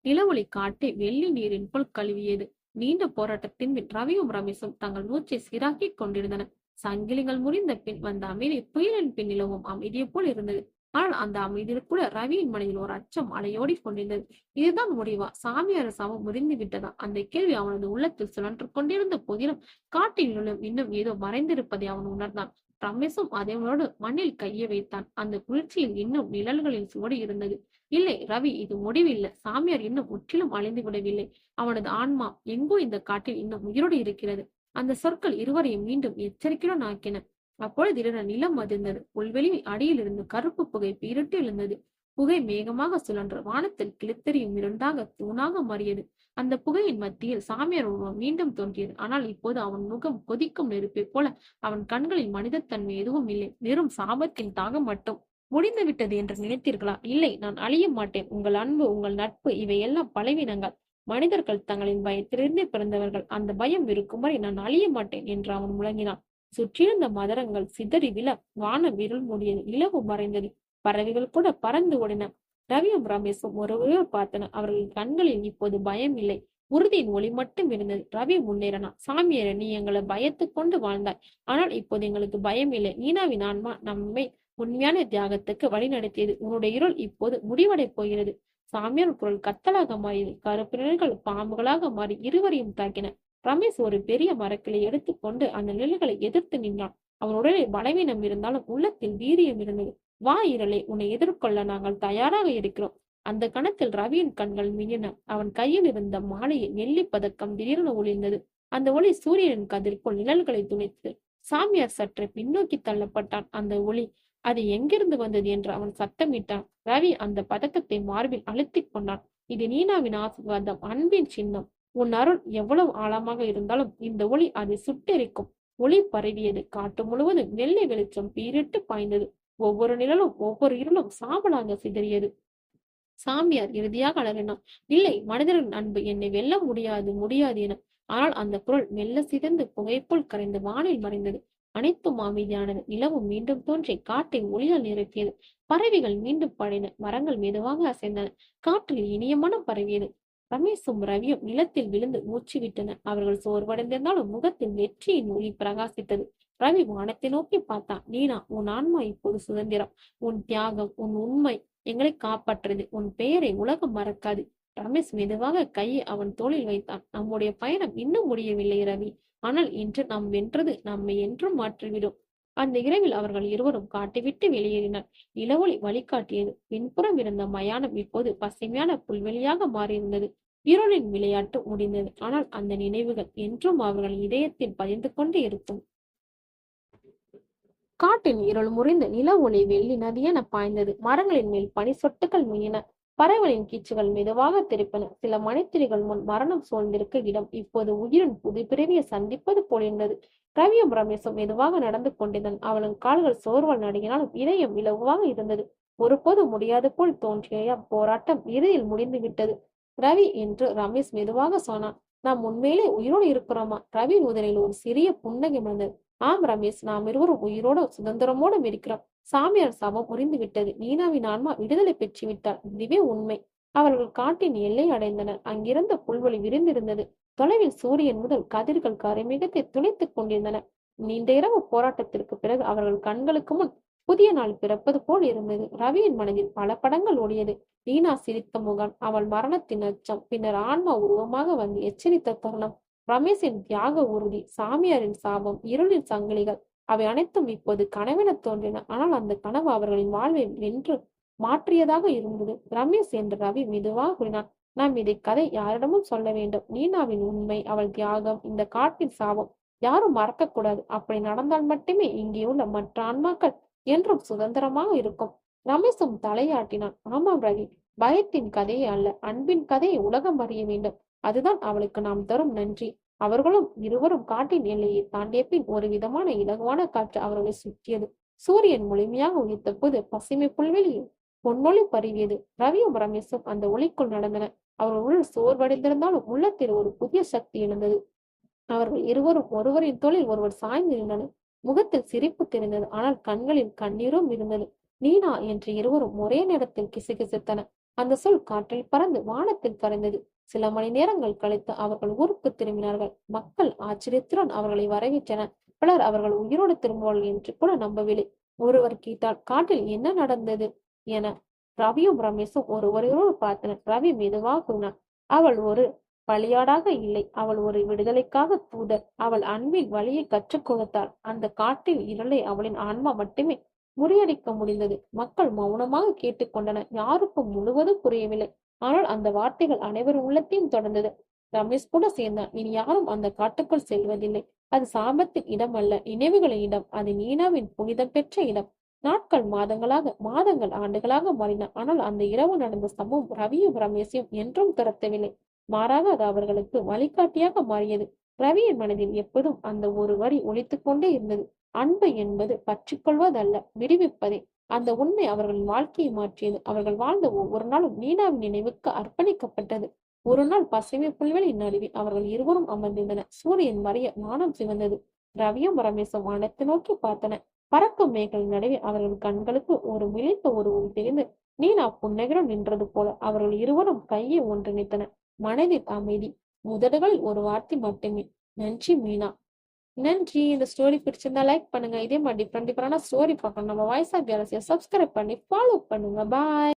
நிலவொளி காட்டை வெள்ளி நீரின் போல் கழுவியது. நீண்ட போராட்டத்தின் பின் ரவியும் ரமேஷும் தங்கள் மூச்சை சீராக்கிக் கொண்டிருந்தனர். சங்கிலிகள் முறிந்த பின் வந்த அமைதி புயலின் பின் நிலவும் அமைதியை போல் இருந்தது. ஆனால் அந்த அமைதியில் கூட ரவியின் மனதில் ஒரு அச்சம் அலையோடி கொண்டிருந்தது. இதுதான் முடிவா? சாமியார் சாபம் முறிந்து விட்டதா? அந்த கேள்வி அவனது உள்ளத்தில் சுழன்று கொண்டிருந்த போதிலும் காட்டினுள்ளும் இன்னும் ஏதோ மறைந்திருப்பதை அவன் உணர்ந்தான். ரமேஷும் அதனோடு மண்ணில் கையை வைத்தான். அந்த குளிர்ச்சியில் இன்னும் நிழல்களில் சுவடு இருந்தது. இல்லை ரவி, இது முடிவில்லை. சாமியார் இன்னும் முற்றிலும் அழிந்து விடவில்லை. அவனது ஆன்மா எங்கோ இந்த காட்டில் இன்னும் உயிரோடு இருக்கிறது. அந்த சொற்கள் இருவரையும் மீண்டும் எச்சரிக்கையுடன் ஆக்கின. அப்பொழுது திடீரென நிலம் அதிர்ந்தது. புல்வெளி அடியில் இருந்து கருப்பு புகை பீரிட்டு எழுந்தது. புகை மேகமாக சுழன்று வானத்தில் கிளித்தெறியும் இருண்டாக தூணாக மாறியது. அந்த புகையின் மத்தியில் சாமியார் உருவம் மீண்டும் தோன்றியது. ஆனால் இப்போது அவன் முகம் கொதிக்கும் நெருப்பை போல. அவன் கண்களில் மனிதத்தன்மை எதுவும் இல்லை, வெறும் சாபத்தின் தாகம் மட்டும். முடிந்து விட்டது என்று நினைத்தீர்களா? இல்லை, நான் அழிய மாட்டேன். உங்கள் அன்பு, உங்கள் நட்பு, இவையெல்லாம் பலவீனங்கள். மனிதர்கள் தங்களின் பயத்திலிருந்தே பிறந்தவர்கள். அந்த பயம் இருக்கும் வரை நான் அழிய மாட்டேன் என்று அவன் முழங்கினான். சுற்றியிருந்த மதரங்கள் சிதறி விழ வானம் இருள் மூடியது. நிலவு மறைந்தது. பறவைகள் கூட பறந்து ஓடின. ரவியும் ரமேஷும் ஒருவரையோ பார்த்தனர். அவர்கள் கண்களில் இப்போது பயம் இல்லை, உறுதியின் ஒளி மட்டும் இருந்தது. ரவி முன்னேறினான். சாமியாரே, நீ எங்களை பயத்துக் கொண்டு வாழ்ந்தாய். ஆனால் இப்போது எங்களுக்கு பயம் இல்லை. நீனாவின் ஆன்மா நம்மை உண்மையான தியாகத்துக்கு வழி நடத்தியது. உன்னுடைய இருள் இப்போது முடிவடை போகிறது. சாமியார் குரல் கத்தலாக மாறியது. கருப்பு நிழல்கள் பாம்புகளாக மாறி இருவரையும் தாக்கின. ரமேஷ் ஒரு பெரிய மரக்கிளை எடுத்துக்கொண்டு அந்த நிழல்களை எதிர்த்து நின்றான். அவன் உடலில் பலவீனம் இருந்தாலும் உள்ளத்தில் வீரியம் இருந்தது. வா இரலே, உன்னை எதிர்கொள்ள நாங்கள் தயாராக இருக்கிறோம். அந்த கணத்தில் ரவியின் கண்கள் மின்னின. அவன் கையில் இருந்த மாலையில் வெள்ளி பதக்கம் திடீரென ஒளிர்ந்தது. அந்த ஒளி சூரியனின் கதிர்க்குள் நிழல்களை துளைத்தது. சாமியார் சற்று பின்னோக்கி தள்ளப்பட்டான். அந்த ஒளி, அது எங்கிருந்து வந்தது என்று அவன் சத்தமிட்டான். ரவி அந்த பதக்கத்தை மார்பில் அழுத்திக் கொண்டான். இது நீனாவின் ஆசீர்வாதம், அன்பின் சின்னம். உன் அருள் எவ்வளவு ஆழமாக இருந்தாலும் இந்த ஒளி அதை சுட்டெரிக்கும். ஒளி பரவியது. காட்டு முழுவதும் வெள்ளை வெளிச்சம் பீரிட்டு பாய்ந்தது. ஒவ்வொரு நிழலும் ஒவ்வொரு இருளும் சாம்பலாக சிதறியது. சாமியார் இறுதியாக அலறினான். இல்லை, மனிதரின் அன்பு என்னை வெல்ல முடியாது, முடியாது என. ஆனால் அந்த குரல் மெல்ல சிதைந்து புகைப்போல் கரைந்து வானில் மறைந்தது. அனைத்தும் அமைதியானது. நிலவும் மீண்டும் தோன்றி காட்டை ஒளியால் நிரப்பியது. பறவைகள் மீண்டும் பாடின. மரங்கள் மெதுவாக அசைந்தன. காற்றில் இனிய மனம் பரவியது. ரமேஷும் ரவியும் நிலத்தில் விழுந்து மூச்சு விட்டனர். அவர்கள் சோர்வடைந்திருந்தாலும் முகத்தில் வெற்றியின் ஒளி பிரகாசித்தது. ரவி வானத்தை நோக்கி பார்த்தான். நீனா, உன் ஆன்மா இப்போது சுதந்திரம். உன் தியாகம், உன் உண்மை எங்களை காப்பாற்றது. உன் பெயரை உலகம் மறக்காது. ரமேஷ் மெதுவாக கையை அவன் தோளில் வைத்தான். நம்முடைய பயணம் இன்னும் முடியவில்லை ரவி. ஆனால் இன்று நாம் வென்றது நம்மை என்றும் மாற்றிவிடும். அந்த இரவில் அவர்கள் இருவரும் காட்டை விட்டு வெளியேறினர். இளவொளி வழிகாட்டியது. பின்புறம் இருந்த மயானம் இப்போது பசுமையான புல்வெளியாக மாறியிருந்தது. இருளின் விளையாட்டு முடிந்தது. ஆனால் அந்த நினைவுகள் என்றும் அவர்கள் இதயத்தில் பதிந்து கொண்டு இருக்கும். காட்டின் இருள் முறிந்து நில ஒளி வெள்ளி நதியென பாய்ந்தது. மரங்களின் மேல் பனி சொட்டுகள் மின்னின. பறவைகளின் கீச்சுகள் மெதுவாக திருப்பின. சில மணித்திரிகள் முன் மரணம் சூழ்ந்திருக்க இடம் இப்போது உயிரின் புது பிறவியை சந்திப்பது போலிருந்தது. ரவியும் ரமேஷும் மெதுவாக நடந்து கொண்டிருந்தன். அவளின் கால்கள் சோர்வால் நடுங்கினாலும் இதயம் இலகுவாக இருந்தது. ஒருபோது முடியாது போல் தோன்றிய போராட்டம் இறுதியில் முடிந்து விட்டது. ரவி என்று ரமேஷ் மெதுவாக சொன்னான். நாம் உண்மையிலே உயிரோடு இருக்கிறோமா? ரவியின் உதரில் ஒரு சிறிய புன்னகை மலர்ந்தது. ஆம் ரமேஷ், நாம் இருவரும் உயிரோட சுதந்திரமோடும் இருக்கிறோம். சாமியார் சாபம் முறிந்து விட்டது. நீனாவின் ஆன்மா விடுதலை பெற்று விட்டார். இதுவே உண்மை. அவர்கள் காட்டின் எல்லை அடைந்தனர். அங்கிருந்த புல்வெளி விரிந்திருந்தது. தொலைவில் சூரியன் முதல் கதிர்கள் கரைமிகத்தை துளைத்துக் கொண்டிருந்தன. நீண்ட இரவு போராட்டத்திற்கு பிறகு அவர்கள் கண்களுக்கு முன் புதிய நாள் பிறப்பது போல் இருந்தது. ரவியின் மனதில் பல படங்கள் ஓடியது. நீனா சிரித்த முகம், அவள் மரணத்தின் அச்சம், பின்னர் ஆன்மா உருவமாக வந்து எச்சரித்த தருணம், ரமேஷின் தியாக உறுதி, சாமியாரின் சாபம், இருளின் சங்கிலிகள், அவை அனைத்தும் இப்போது கனவென தோன்றின. ஆனால் அந்த கனவு அவர்களின் வாழ்வை வென்று மாற்றியதாக இருந்தது. ரமேஷ் என்று ரவி மெதுவாக கூறினான். நாம் இதை கதை யாரிடமும் சொல்ல வேண்டும். நீனாவின் உண்மை, அவள் தியாகம், இந்த காட்டின் சாபம் யாரும் மறக்கக்கூடாது. அப்படி நடந்தால் மட்டுமே இங்கே உள்ள மற்ற ஆன்மாக்கள் என்றும் சுதந்திரமாக இருக்கும். ரமேஷும் தலையாட்டினான். ஆமாம் ரவி, பயத்தின் கதையை அல்ல, அன்பின் கதையை உலகம் அறிய வேண்டும். அதுதான் அவளுக்கு நாம் தரும் நன்றி. அவர்களும் இருவரும் காட்டின் எல்லையை தாண்டிய பின் ஒரு விதமான இலகுவான காற்று அவர்களை சுற்றியது. சூரியன் முழுமையாக உதித்த போது பசுமை புல்வெளியில் பொன்னொளி பரவியது. ரவியும் ரமேஷும் அந்த ஒளிக்குள் நடந்தனர். அவர்கள் உள் சோர்வடைந்திருந்தாலும் உள்ளத்தில் ஒரு புதிய சக்தி எழுந்தது. அவர்கள் இருவரும் ஒருவரின் தோளில் ஒருவர் சாய்ந்து நின்றனர். முகத்தில் சிரிப்பு தெரிந்தது. ஆனால் கண்களில் கண்ணீரும் இருந்தது. நீனா என்று இருவரும் ஒரே நேரத்தில் கிசுகிசுத்தனர். அந்த சொல் காற்றில் பறந்து வானத்தில் கரைந்தது. சில மணி நேரங்கள் கழித்து அவர்கள் ஊருக்கு திரும்பினார்கள். மக்கள் ஆச்சரியத்துடன் அவர்களை வரவேற்றனர். பலர் அவர்கள் உயிரோடு திரும்புவார்கள் என்று கூட நம்பவில்லை. ஒருவர் கேட்டால், காட்டில் என்ன நடந்தது என. ரவியும் ரமேஷும் ஒருவரையோடு பார்த்தனர். ரவி மெதுவாக கூறினார், அவள் ஒரு பலியாடாக இல்லை. அவள் ஒரு விடுதலைக்காக தூதர். அவள் அன்பின் வழியை கற்றுக் கொடுத்தாள். அந்த காட்டில் இருளை அவளின் ஆன்மா மட்டுமே முறியடிக்க முடிந்தது. மக்கள் மௌனமாக கேட்டுக்கொண்டனர். யாருக்கும் முழுவதும் புரியவில்லை. ஆனால் அந்த வார்த்தைகள் அனைவர் உள்ளத்தையும் தொடர்ந்தது. ரமேஷ் கூட சேர்ந்தான். இனி யாரும் அந்த காட்டுக்குள் செல்வதில்லை. அது சாபத்தின் இடம் அல்ல, நினைவுகளின் இடம். அது மீனாவின் புனிதம் பெற்ற இடம். நாட்கள் மாதங்கள் ஆண்டுகளாக மாறின. ஆனால் அந்த இரவு நடந்த சம்பவம் ரவியும் ரமேஷையும் என்றும் துரத்தவில்லை. மாறாக அது அவர்களுக்கு வழிகாட்டியாக மாறியது. ரவியின் மனதில் எப்போதும் அந்த ஒரு வரி ஒலித்துக் கொண்டே இருந்தது. அன்பு என்பது பற்றிக் கொள்வதல்ல, விடுவிப்பதே. அந்த உண்மை அவர்களின் வாழ்க்கையை மாற்றியது. அவர்கள் வாழ்ந்த ஒவ்வொரு நாளும் மீனாவின் நினைவுக்கு அர்ப்பணிக்கப்பட்டது. ஒரு நாள் பசுமை புல்வெளியின் நடுவே அவர்கள் இருவரும் அமர்ந்திருந்தனர். சூரியன் மறைய வானம் சிவந்தது. ரவியும் ரமேஷும் வானத்தை நோக்கி பார்த்தன. பறக்கும் மேகங்களின் நடுவே அவர்கள் கண்களுக்கு ஒரு விழித்த உருவம் தெரிந்து நீனா புன்னகையுடன் நின்றது போல அவர்கள் இருவரும் கையை ஒன்றிணைத்தனர். மனதில் அமைதி, உதடுகளில் ஒரு வார்த்தை மட்டுமே, நன்றி மீனா. நன்றி. இந்த ஸ்டோரி பிடிச்சிருந்தா லைக் பண்ணுங்க. இதே மாதிரி டிஃப்ரெண்டான ஸ்டோரி பார்க்கணும் நம்ம வாய்ஸ் ஆஃப் கேலக்ஸியை சப்ஸ்கிரைப் பண்ணி ஃபாலோ பண்ணுங்க. பாய்.